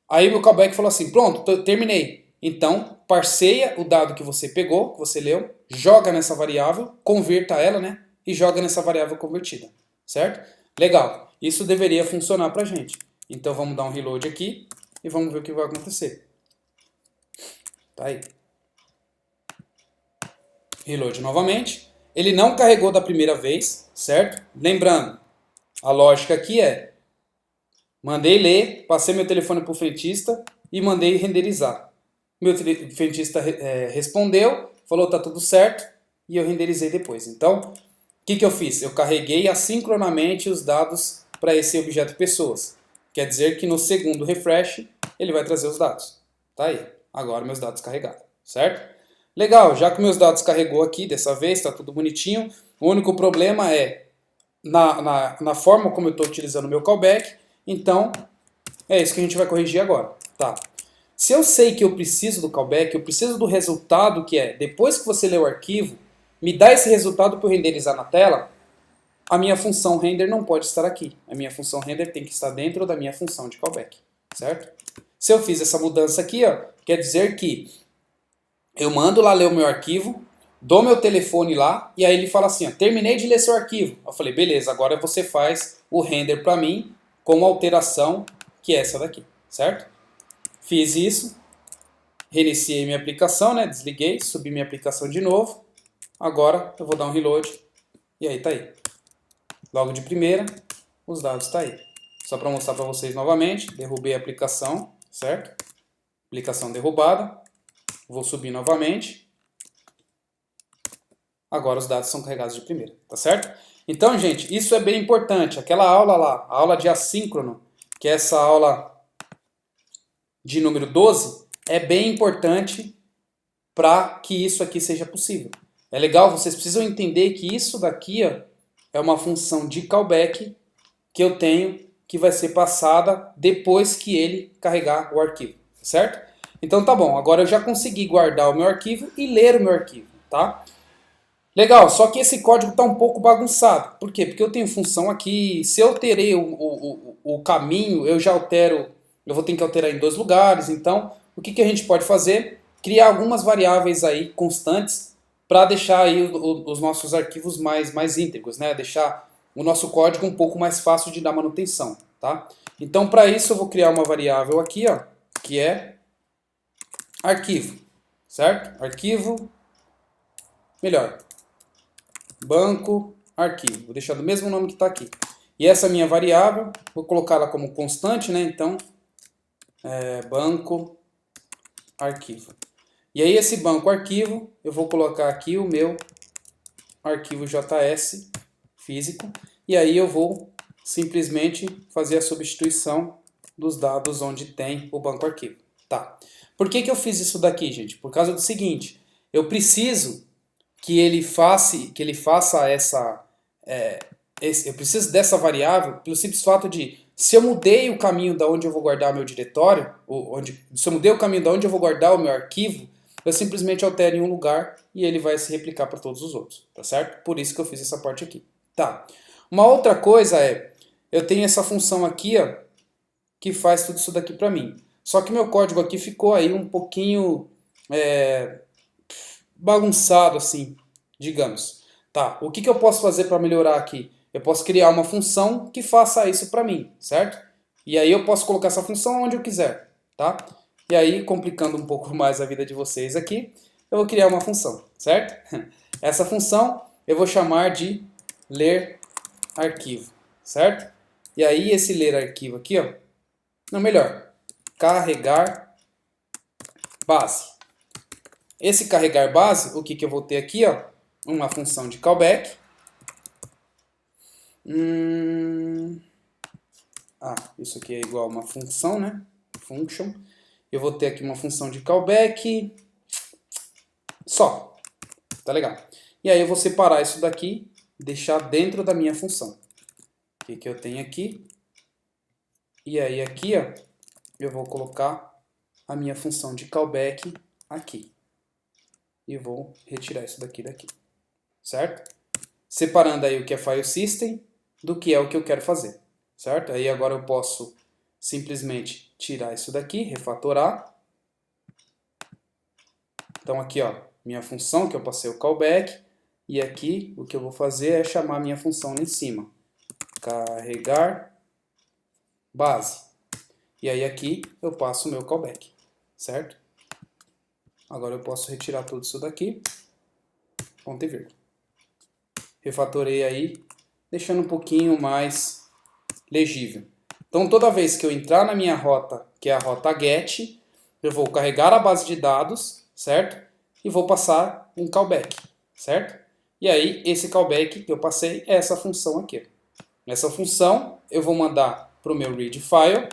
aí o meu callback falou assim, pronto, terminei. Então, parseia o dado que você pegou, que você leu, joga nessa variável, converta ela, né? E joga nessa variável convertida, certo? Legal, isso deveria funcionar pra gente. Então vamos dar um reload aqui e vamos ver o que vai acontecer. Tá aí. Reload novamente. Ele não carregou da primeira vez, certo? Lembrando, a lógica aqui é, mandei ler, passei meu telefone para o frentista e mandei renderizar. Meu frentista respondeu, falou tá tudo certo e eu renderizei depois. Então, o que eu fiz? Eu carreguei assincronamente os dados para esse objeto pessoas. Quer dizer que no segundo refresh ele vai trazer os dados. Tá aí, agora meus dados carregados, certo? Legal, já que meus dados carregou aqui dessa vez, está tudo bonitinho. O único problema é na forma como eu estou utilizando o meu callback. Então, é isso que a gente vai corrigir agora. Tá. Se eu sei que eu preciso do callback, eu preciso do resultado que é, depois que você lê o arquivo, me dá esse resultado para eu renderizar na tela, a minha função render não pode estar aqui. A minha função render tem que estar dentro da minha função de callback, certo? Se eu fiz essa mudança aqui, ó, quer dizer que eu mando lá ler o meu arquivo, dou meu telefone lá, e aí ele fala assim, ó, terminei de ler seu arquivo. Eu falei, beleza, agora você faz o render para mim com uma alteração que é essa daqui, certo? Fiz isso, reiniciei minha aplicação, né? Desliguei, subi minha aplicação de novo. Agora eu vou dar um reload e aí tá aí. Logo de primeira, os dados tá aí. Só para mostrar para vocês novamente, derrubei a aplicação, certo? Aplicação derrubada. Vou subir novamente. Agora os dados são carregados de primeira, tá certo? Então, gente, isso é bem importante. Aquela aula lá, a aula de assíncrono, que é essa aula de número 12, é bem importante para que isso aqui seja possível. É legal, vocês precisam entender que isso daqui ó, é uma função de callback que eu tenho que vai ser passada depois que ele carregar o arquivo, certo? Então tá bom, agora eu já consegui guardar o meu arquivo e ler o meu arquivo, tá? Legal, só que esse código está um pouco bagunçado. Por quê? Porque eu tenho função aqui, se eu alterei o caminho, eu já altero, eu vou ter que alterar em dois lugares. Então, o que a gente pode fazer? Criar algumas variáveis aí constantes para deixar aí os nossos arquivos mais íntegros, né? Deixar o nosso código um pouco mais fácil de dar manutenção, tá? Então, para isso eu vou criar uma variável aqui, ó, que é arquivo, certo? Arquivo, melhor, banco, arquivo. Vou deixar do mesmo nome que está aqui. E essa minha variável, vou colocá-la como constante, né? Então, banco, arquivo. E aí esse banco arquivo, eu vou colocar aqui o meu arquivo JS físico. E aí eu vou simplesmente fazer a substituição dos dados onde tem o banco arquivo. Tá. Por que eu fiz isso daqui, gente? Por causa do seguinte, eu preciso que ele faça essa... eu preciso dessa variável pelo simples fato de, se eu mudei o caminho da onde eu vou guardar meu diretório, se eu mudei o caminho da onde eu vou guardar o meu arquivo, eu simplesmente altero em um lugar e ele vai se replicar para todos os outros, tá certo? Por isso que eu fiz essa parte aqui. Tá. Uma outra coisa eu tenho essa função aqui, ó, que faz tudo isso daqui para mim. Só que meu código aqui ficou aí um pouquinho bagunçado assim, digamos. Tá, o que eu posso fazer para melhorar aqui? Eu posso criar uma função que faça isso para mim, certo? E aí eu posso colocar essa função onde eu quiser, tá? E aí, complicando um pouco mais a vida de vocês aqui, eu vou criar uma função, certo? Essa função eu vou chamar de ler arquivo, certo? E aí esse ler arquivo aqui, ó, não, melhor, carregar base. Esse carregar base, o que eu vou ter aqui, ó, uma função de callback. Isso aqui é igual a uma função, né? Function. Eu vou ter aqui uma função de callback. Só. Tá legal. E aí eu vou separar isso daqui, deixar dentro da minha função. O que eu tenho aqui? E aí aqui, ó, eu vou colocar a minha função de callback aqui. E vou retirar isso daqui. Certo? Separando aí o que é file system do que é o que eu quero fazer. Certo? Aí agora eu posso simplesmente tirar isso daqui, refatorar. Então aqui, ó, minha função que eu passei o callback. E aqui o que eu vou fazer é chamar minha função lá em cima. Carregar base. E aí aqui eu passo o meu callback. Certo? Agora eu posso retirar tudo isso daqui. Ponto e vírgula. Refatorei aí, deixando um pouquinho mais legível. Então toda vez que eu entrar na minha rota, que é a rota get, eu vou carregar a base de dados, certo? E vou passar um callback, certo? E aí esse callback que eu passei é essa função aqui. Nessa função eu vou mandar para o meu read file.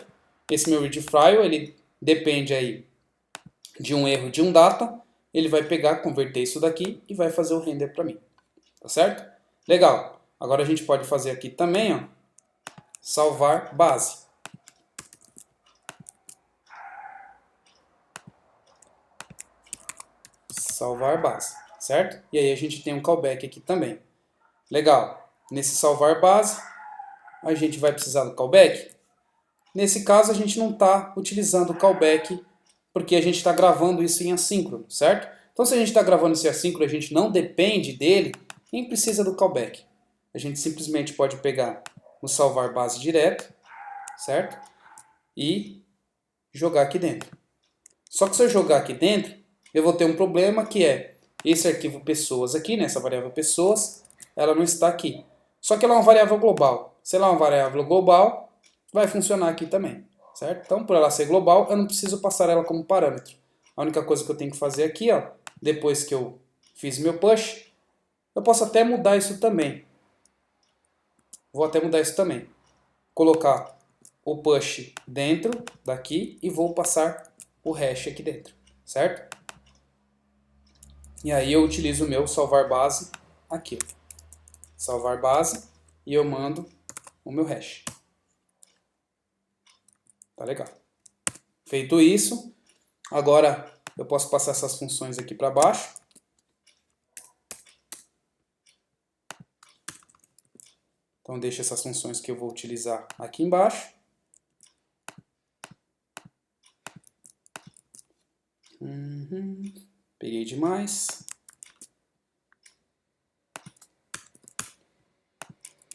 Esse meu read file ele depende aí de um erro de um data. Ele vai pegar, converter isso daqui e vai fazer o render para mim. Tá certo? Legal. Agora a gente pode fazer aqui também, ó, salvar base. Salvar base, certo? E aí a gente tem um callback aqui também. Legal. Nesse salvar base, a gente vai precisar do callback. Nesse caso, a gente não está utilizando o callback porque a gente está gravando isso em assíncrono, certo? Então, se a gente está gravando isso em assíncrono, a gente não depende dele, nem precisa do callback. A gente simplesmente pode pegar o salvar base direto, certo? E jogar aqui dentro. Só que se eu jogar aqui dentro, eu vou ter um problema que é esse arquivo pessoas aqui, né, essa variável pessoas, ela não está aqui. Só que ela é uma variável global. Se ela é uma variável global, vai funcionar aqui também, certo? Então, por ela ser global, eu não preciso passar ela como parâmetro. A única coisa que eu tenho que fazer aqui, ó, depois que eu fiz meu push, eu posso até mudar isso também. Vou até mudar isso também. Colocar o push dentro daqui e vou passar o hash aqui dentro, certo? E aí eu utilizo o meu salvar base aqui. Salvar base e eu mando o meu hash. Tá legal. Feito isso, agora eu posso passar essas funções aqui para baixo. Então deixa essas funções que eu vou utilizar aqui embaixo. Peguei demais.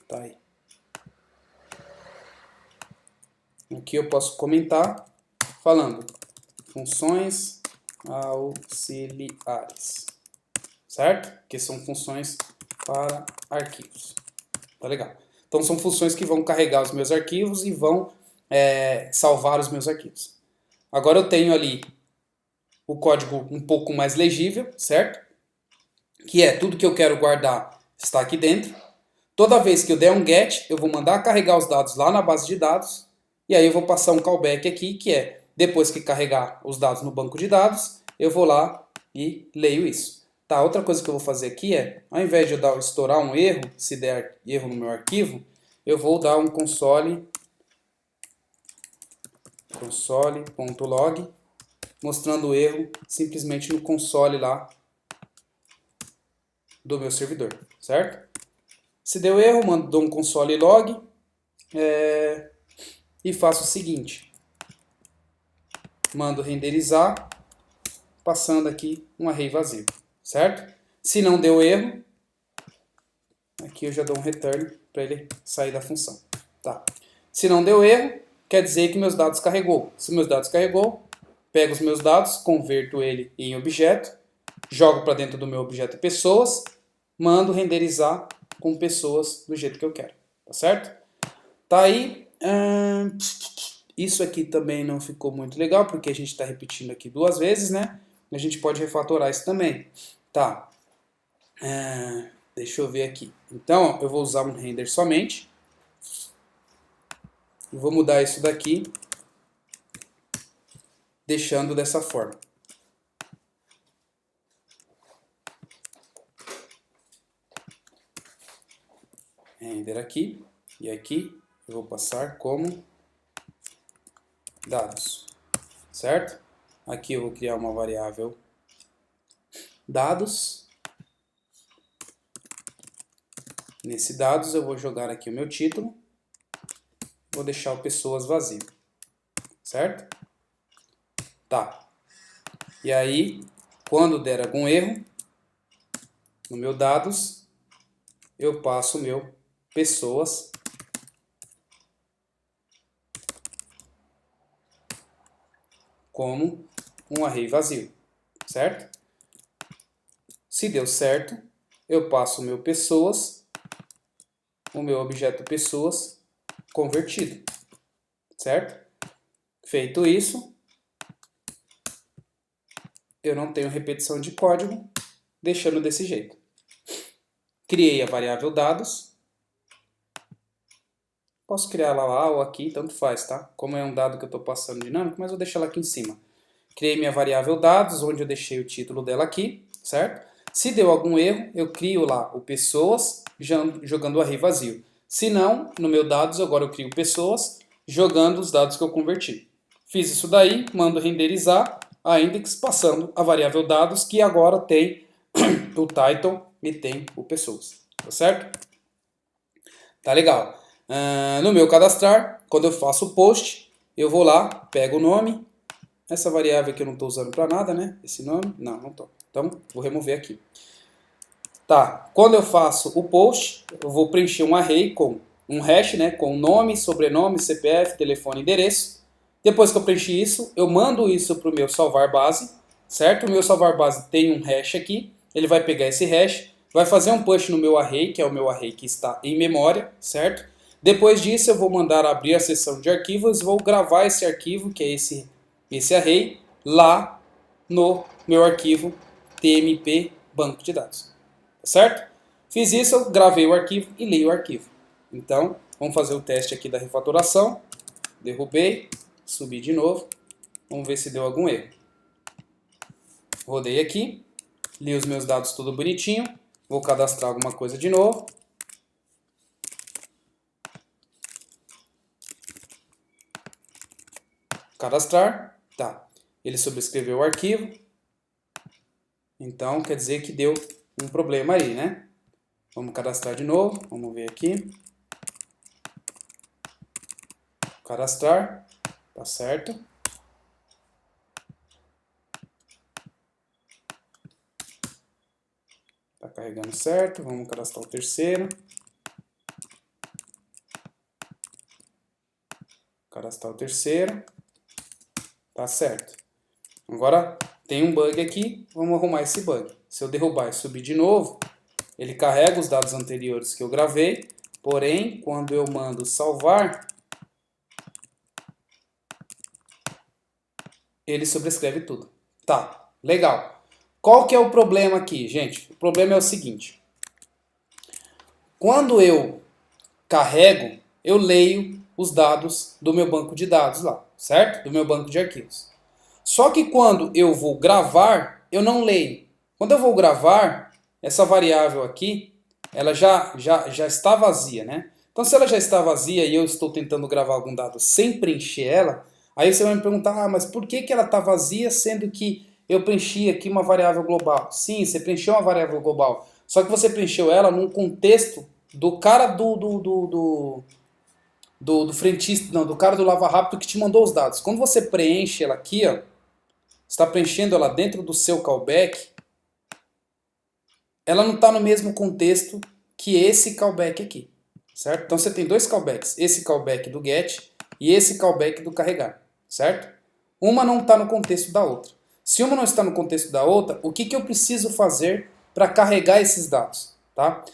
Tá aí. Aqui eu posso comentar falando funções auxiliares, certo? Que são funções para arquivos. Tá legal. Então são funções que vão carregar os meus arquivos e vão salvar os meus arquivos. Agora eu tenho ali o código um pouco mais legível, certo? Que é tudo que eu quero guardar está aqui dentro. Toda vez que eu der um get, eu vou mandar carregar os dados lá na base de dados, e aí eu vou passar um callback aqui, que é, depois que carregar os dados no banco de dados, eu vou lá e leio isso. Tá, outra coisa que eu vou fazer aqui é, ao invés de eu estourar um erro, se der erro no meu arquivo, eu vou dar um console.log, mostrando o erro simplesmente no console lá do meu servidor, certo? Se deu erro, dou um console log e faço o seguinte. Mando renderizar, passando aqui um array vazio, certo? Se não deu erro, aqui eu já dou um return para ele sair da função. Tá. Se não deu erro, quer dizer que meus dados carregou. Se meus dados carregou, pego os meus dados, converto ele em objeto, jogo para dentro do meu objeto pessoas, mando renderizar com pessoas do jeito que eu quero. Tá certo? Tá aí. Isso aqui também não ficou muito legal, porque a gente está repetindo aqui 2 vezes, né? A gente pode refatorar isso também. Tá. Deixa eu ver aqui. Então, eu vou usar um render somente. E vou mudar isso daqui, deixando dessa forma. Render aqui. E aqui eu vou passar como dados. Certo? Aqui eu vou criar uma variável dados. Nesse dados eu vou jogar aqui o meu título. Vou deixar o pessoas vazio. Certo? Tá. E aí, quando der algum erro, no meu dados, eu passo o meu pessoas como um array vazio. Certo? Se deu certo, eu passo o meu pessoas, o meu objeto pessoas convertido. Certo? Feito isso, eu não tenho repetição de código, deixando desse jeito. Criei a variável dados. Posso criar ela lá ou aqui, tanto faz, tá? Como é um dado que eu estou passando dinâmico, mas eu deixo ela aqui em cima. Criei minha variável dados, onde eu deixei o título dela aqui, certo? Se deu algum erro, eu crio lá o pessoas, jogando o array vazio. Se não, no meu dados, agora eu crio pessoas, jogando os dados que eu converti. Fiz isso daí, mando renderizar a index, passando a variável dados, que agora tem o title e tem o pessoas, tá certo? Tá legal. No meu cadastrar, quando eu faço o post, eu vou lá, pego o nome. Essa variável aqui eu não estou usando para nada, né? Esse nome, não estou. Então, vou remover aqui. Tá, quando eu faço o post, eu vou preencher um array com um hash, né? Com nome, sobrenome, CPF, telefone, endereço. Depois que eu preenchi isso, eu mando isso para o meu salvar base, certo? O meu salvar base tem um hash aqui. Ele vai pegar esse hash, vai fazer um push no meu array, que é o meu array que está em memória, certo? Depois disso, eu vou mandar abrir a seção de arquivos e vou gravar esse arquivo, que é esse array, lá no meu arquivo tmp banco de dados. Tá certo? Fiz isso, eu gravei o arquivo e li o arquivo. Então, vamos fazer o teste aqui da refatoração. Derrubei, subi de novo. Vamos ver se deu algum erro. Rodei aqui, li os meus dados tudo bonitinho. Vou cadastrar alguma coisa de novo. Cadastrar. Tá. Ele sobrescreveu o arquivo. Então, quer dizer que deu um problema aí, né? Vamos cadastrar de novo. Vamos ver aqui. Cadastrar. Tá certo. Tá carregando certo. Vamos cadastrar o terceiro. Cadastrar o terceiro. Tá certo. Agora tem um bug aqui. Vamos arrumar esse bug. Se eu derrubar e subir de novo, ele carrega os dados anteriores que eu gravei. Porém, quando eu mando salvar, ele sobrescreve tudo. Tá, legal. Qual que é o problema aqui, gente? O problema é o seguinte. Quando eu carrego, eu leio os dados do meu banco de dados lá, certo? Do meu banco de arquivos. Só que quando eu vou gravar, eu não leio. Quando eu vou gravar, essa variável aqui, ela já está vazia, né? Então, se ela já está vazia e eu estou tentando gravar algum dado sem preencher ela, aí você vai me perguntar, mas por que ela está vazia sendo que eu preenchi aqui uma variável global? Sim, você preencheu uma variável global, só que você preencheu ela num contexto do cara do frentista, não, do cara do Lava Rápido que te mandou os dados. Quando você preenche ela aqui, ó, está preenchendo ela dentro do seu callback, ela não está no mesmo contexto que esse callback aqui, certo? Então você tem dois callbacks, esse callback do get e esse callback do carregar, certo? Uma não está no contexto da outra. Se uma não está no contexto da outra, o que eu preciso fazer para carregar esses dados? Tá?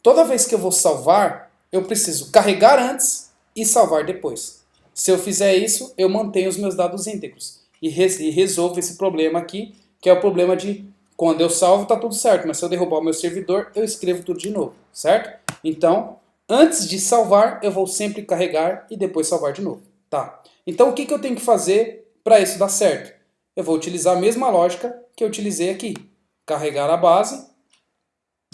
Toda vez que eu vou salvar, eu preciso carregar antes e salvar depois. Se eu fizer isso, eu mantenho os meus dados íntegros e resolvo esse problema aqui, que é o problema de quando eu salvo está tudo certo, mas se eu derrubar o meu servidor, eu escrevo tudo de novo, certo? Então, antes de salvar, eu vou sempre carregar e depois salvar de novo. Tá? Então, o que eu tenho que fazer para isso dar certo? Eu vou utilizar a mesma lógica que eu utilizei aqui. Carregar a base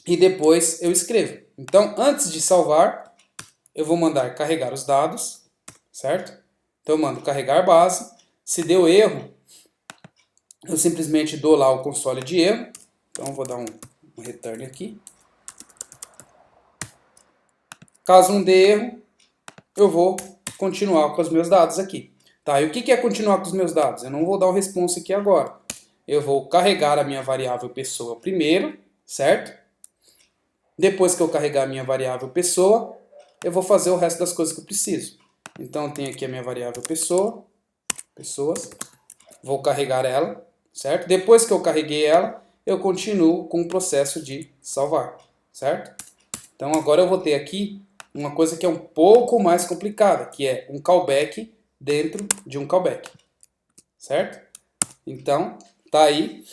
e depois eu escrevo. Então, antes de salvar, eu vou mandar carregar os dados, certo? Então, eu mando carregar base. Se deu erro, eu simplesmente dou lá o console de erro. Então, eu vou dar um return aqui. Caso não dê erro, eu vou continuar com os meus dados aqui. Tá, e o que é continuar com os meus dados? Eu não vou dar o response aqui agora. Eu vou carregar a minha variável pessoa primeiro, certo? Depois que eu carregar a minha variável pessoa, eu vou fazer o resto das coisas que eu preciso. Então, eu tenho aqui a minha variável pessoa, pessoas, vou carregar ela, certo? Depois que eu carreguei ela, eu continuo com o processo de salvar, certo? Então, agora eu vou ter aqui uma coisa que é um pouco mais complicada, que é um callback dentro de um callback, certo? Então, tá aí.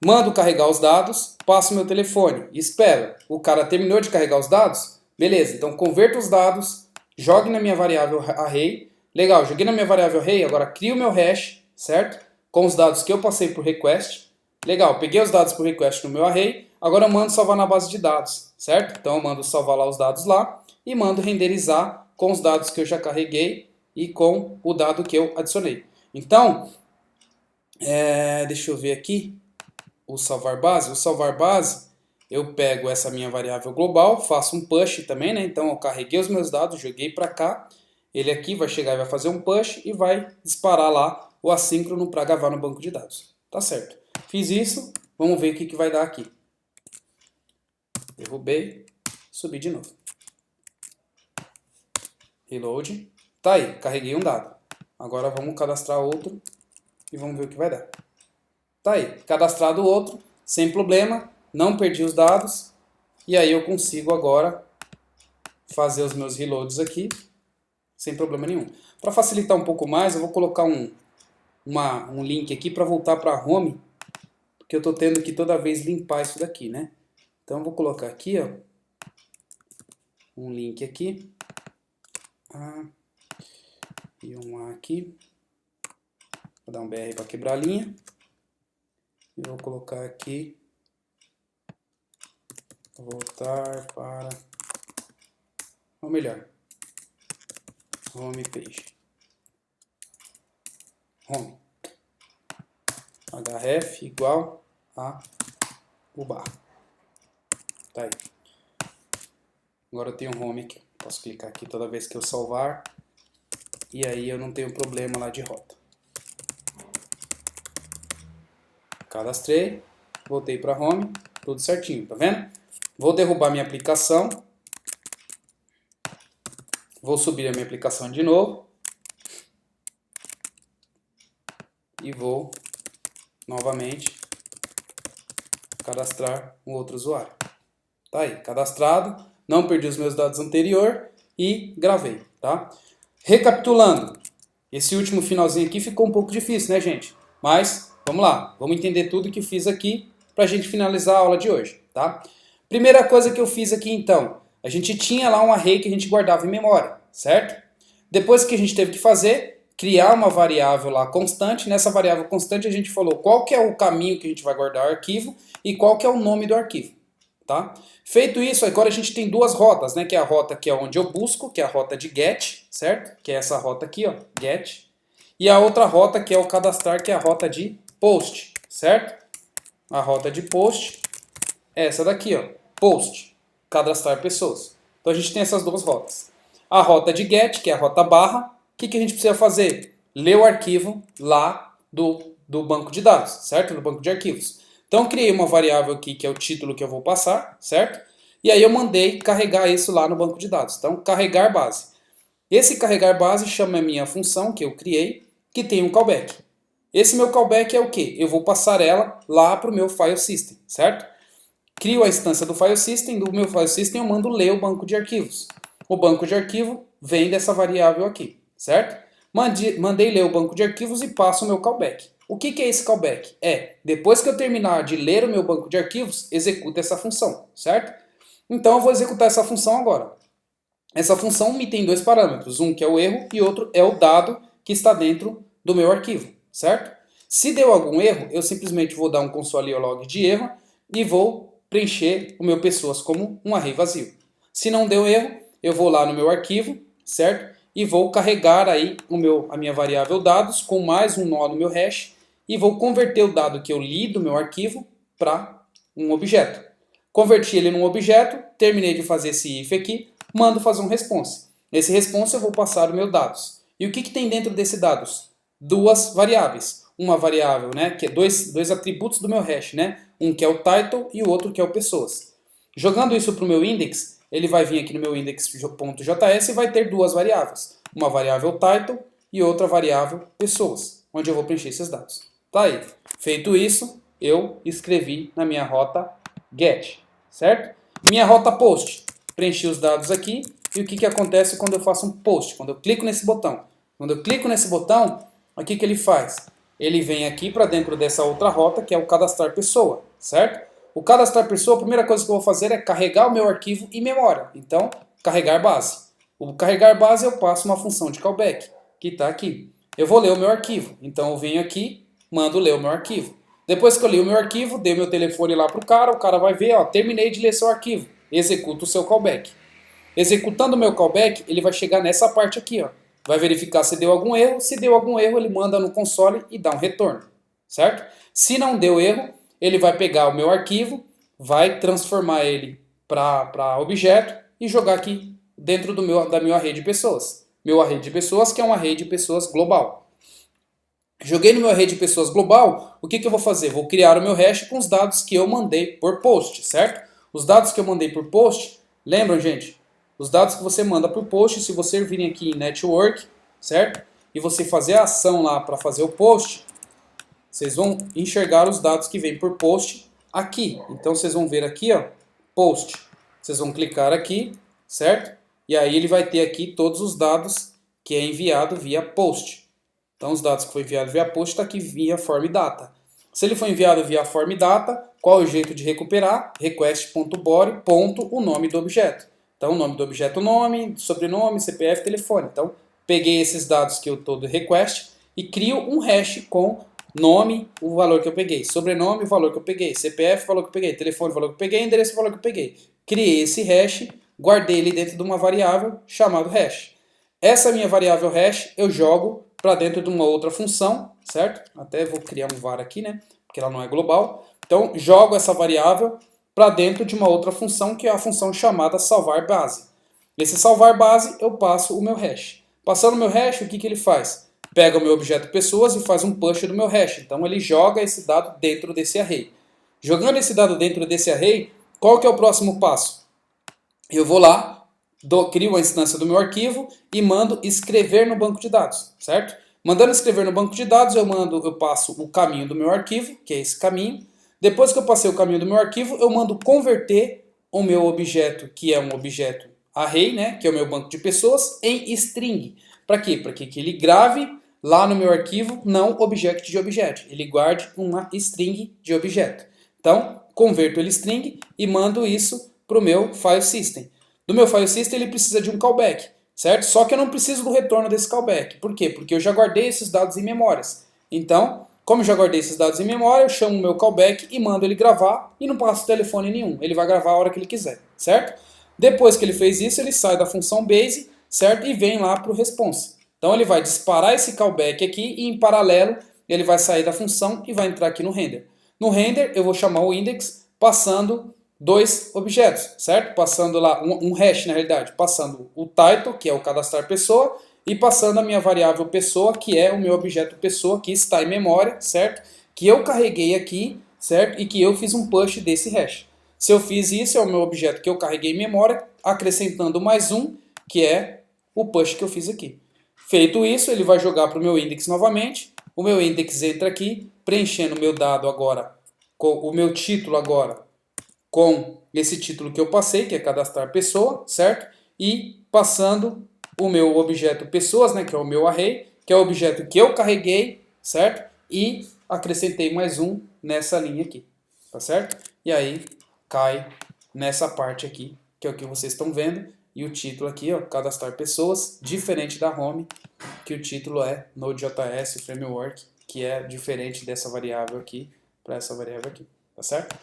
Mando carregar os dados, passo meu telefone e espero. O cara terminou de carregar os dados? Beleza, então converto os dados, jogue na minha variável array. Legal, joguei na minha variável array, agora crio o meu hash, certo? Com os dados que eu passei por request. Legal, peguei os dados por request no meu array, agora eu mando salvar na base de dados, certo? Então eu mando salvar lá os dados lá e mando renderizar com os dados que eu já carreguei e com o dado que eu adicionei. Então, deixa eu ver aqui. O salvar base, eu pego essa minha variável global, faço um push também, né? Então eu carreguei os meus dados, joguei para cá, ele aqui vai chegar e vai fazer um push e vai disparar lá o assíncrono para gravar no banco de dados. Tá certo. Fiz isso, vamos ver o que vai dar aqui. Derrubei, subi de novo. Reload. Tá aí, carreguei um dado. Agora vamos cadastrar outro e vamos ver o que vai dar. Tá aí, cadastrado o outro, sem problema, não perdi os dados, e aí eu consigo agora fazer os meus reloads aqui, sem problema nenhum. Para facilitar um pouco mais, eu vou colocar um link aqui para voltar para a home, porque eu estou tendo que toda vez limpar isso daqui, né? Então eu vou colocar aqui, ó, um link aqui, e um A aqui, vou dar um BR para quebrar a linha. Eu vou colocar aqui, voltar para, ou melhor, home page. Home. href igual a o bar. Tá aí. Agora eu tenho home aqui. Posso clicar aqui toda vez que eu salvar. E aí eu não tenho problema lá de rota. Cadastrei, voltei para home, tudo certinho, tá vendo? Vou derrubar minha aplicação, vou subir a minha aplicação de novo e vou novamente cadastrar um outro usuário. Tá aí, cadastrado, não perdi os meus dados anteriores e gravei, tá? Recapitulando, esse último finalzinho aqui ficou um pouco difícil, né, gente? Mas vamos lá, vamos entender tudo que fiz aqui para a gente finalizar a aula de hoje, tá? Primeira coisa que eu fiz aqui então, A gente tinha lá um array que a gente guardava em memória, certo? Depois que a gente teve que fazer, criar uma variável lá constante. Nessa variável constante a gente falou qual que é o caminho que a gente vai guardar o arquivo e qual que é o nome do arquivo. Tá? Feito isso, agora a gente tem duas rotas, né? Que é a rota que é onde eu busco, que é a rota de get, certo? Que é essa rota aqui, ó, get. E a outra rota que é o cadastrar, que é a rota de post, certo? A rota de post é essa daqui, ó, post, cadastrar pessoas. Então a gente tem essas duas rotas. A rota de get, que é a rota barra, o que a gente precisa fazer? Ler o arquivo lá do banco de dados, certo? Do banco de arquivos. Então eu criei uma variável aqui que é o título que eu vou passar, certo? E aí eu mandei carregar isso lá no banco de dados. Então carregar base. Esse carregar base chama a minha função que eu criei, que tem um callback. Esse meu callback é o quê? Eu vou passar ela lá para o meu file system, certo? Crio a instância do file system, do meu file system eu mando ler o banco de arquivos. O banco de arquivo vem dessa variável aqui, certo? Mandei ler o banco de arquivos e passo o meu callback. O que é esse callback? Depois que eu terminar de ler o meu banco de arquivos, executa essa função, certo? Então eu vou executar essa função agora. Essa função me tem dois parâmetros, um que é o erro e outro é o dado que está dentro do meu arquivo, certo? Se deu algum erro, eu simplesmente vou dar um console.log de erro e vou preencher o meu pessoas como um array vazio. Se não deu erro, eu vou lá no meu arquivo, certo? E vou carregar aí a minha variável dados com mais um nó no meu hash e vou converter o dado que eu li do meu arquivo para um objeto. Converti ele num objeto, terminei de fazer esse if aqui, mando fazer um response. Nesse response eu vou passar os meus dados. E o que tem dentro desses dados? Duas variáveis. Uma variável, né, que é dois atributos do meu hash, né? Um que é o title e o outro que é o pessoas. Jogando isso para o meu index, ele vai vir aqui no meu index.js e vai ter duas variáveis. Uma variável title e outra variável pessoas, onde eu vou preencher esses dados. Tá aí. Feito isso, eu escrevi na minha rota get, certo? Minha rota post. Preenchi os dados aqui. E o que acontece quando eu faço um post? Quando eu clico nesse botão. Quando eu clico nesse botão, o que ele faz? Ele vem aqui para dentro dessa outra rota, que é o cadastrar pessoa, certo? O cadastrar pessoa, a primeira coisa que eu vou fazer é carregar o meu arquivo em memória. Então, carregar base. O carregar base eu passo uma função de callback, que está aqui. Eu vou ler o meu arquivo. Então, eu venho aqui, mando ler o meu arquivo. Depois que eu li o meu arquivo, dei meu telefone lá para o cara vai ver, ó, terminei de ler seu arquivo. Executa o seu callback. Executando o meu callback, ele vai chegar nessa parte aqui, ó. Vai verificar se deu algum erro. Se deu algum erro, ele manda no console e dá um retorno, certo? Se não deu erro, ele vai pegar o meu arquivo, vai transformar ele para objeto e jogar aqui dentro da meu array de pessoas. Meu array de pessoas, que é um array de pessoas global. Joguei no meu array de pessoas global, o que eu vou fazer? Vou criar o meu hash com os dados que eu mandei por post, certo? Os dados que eu mandei por post, lembram, gente? Os dados que você manda por post, se você virem aqui em network, certo? E você fazer a ação lá para fazer o post, vocês vão enxergar os dados que vêm por post aqui. Então vocês vão ver aqui, ó, post. Vocês vão clicar aqui, certo? E aí ele vai ter aqui todos os dados que é enviado via post. Então os dados que foi enviado via post está aqui via form data. Se ele foi enviado via form data, qual é o jeito de recuperar? Request.body, o nome do objeto. Então, o nome do objeto, nome, sobrenome, CPF, telefone. Então, peguei esses dados que eu estou do request e crio um hash com nome, o valor que eu peguei, sobrenome, o valor que eu peguei, CPF, o valor que eu peguei, telefone, o valor que eu peguei, endereço, o valor que eu peguei. Criei esse hash, guardei ele dentro de uma variável chamada hash. Essa minha variável hash eu jogo para dentro de uma outra função, certo? Até vou criar um var aqui, né? Porque ela não é global. Então, jogo essa variável para dentro de uma outra função, que é a função chamada salvar base. Nesse salvar base, eu passo o meu hash. Passando o meu hash, o que ele faz? Pega o meu objeto pessoas e faz um push do meu hash. Então, ele joga esse dado dentro desse array. Jogando esse dado dentro desse array, qual que é o próximo passo? Eu vou lá, crio uma instância do meu arquivo e mando escrever no banco de dados, certo? Mandando escrever no banco de dados, eu passo o caminho do meu arquivo, que é esse caminho. Depois que eu passei o caminho do meu arquivo, eu mando converter o meu objeto, que é um objeto array, né, que é o meu banco de pessoas, em string. Para quê? Para que ele grave lá no meu arquivo, não object de objeto. Ele guarde uma string de objeto. Então, converto ele string e mando isso para o meu file system. do meu file system ele precisa de um callback, certo? Só que eu não preciso do retorno desse callback. Por quê? Porque eu já guardei esses dados em memórias. Então, como eu já guardei esses dados em memória, eu chamo o meu callback e mando ele gravar e não passo telefone nenhum. Ele vai gravar a hora que ele quiser, certo? Depois que ele fez isso, ele sai da função base, certo? E vem lá para o response. Então ele vai disparar esse callback aqui e em paralelo ele vai sair da função e vai entrar aqui no render. No render eu vou chamar o index passando dois objetos, certo? Passando lá um hash na realidade, passando o title, que é o cadastrar pessoa, e passando a minha variável pessoa, que é o meu objeto pessoa, que está em memória, certo? Que eu carreguei aqui, certo? E que eu fiz um push desse hash. Se eu fiz isso, é o meu objeto que eu carreguei em memória, acrescentando mais um, que é o push que eu fiz aqui. Feito isso, ele vai jogar para o meu index novamente. O meu index entra aqui, preenchendo o meu dado agora, com o meu título agora, com esse título que eu passei, que é cadastrar pessoa, certo? E passando o meu objeto pessoas, né, que é o meu array, que é o objeto que eu carreguei, certo? E acrescentei mais um nessa linha aqui, tá certo? E aí cai nessa parte aqui, que é o que vocês estão vendo, e o título aqui, ó, cadastrar pessoas, diferente da home, que o título é Node.js Framework, que é diferente dessa variável aqui para essa variável aqui, tá certo?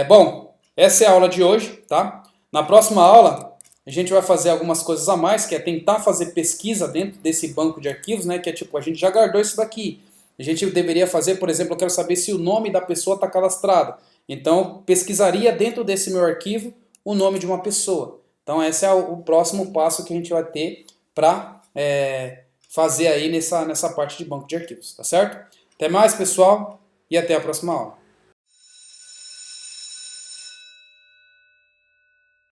Bom, essa é a aula de hoje, tá? Na próxima aula, a gente vai fazer algumas coisas a mais, que é tentar fazer pesquisa dentro desse banco de arquivos, né? Que é tipo, a gente já guardou isso daqui. A gente deveria fazer, por exemplo, eu quero saber se o nome da pessoa está cadastrado. Então, pesquisaria dentro desse meu arquivo o nome de uma pessoa. Então, esse é o próximo passo que a gente vai ter para fazer aí nessa parte de banco de arquivos, tá certo? Até mais, pessoal, e até a próxima aula.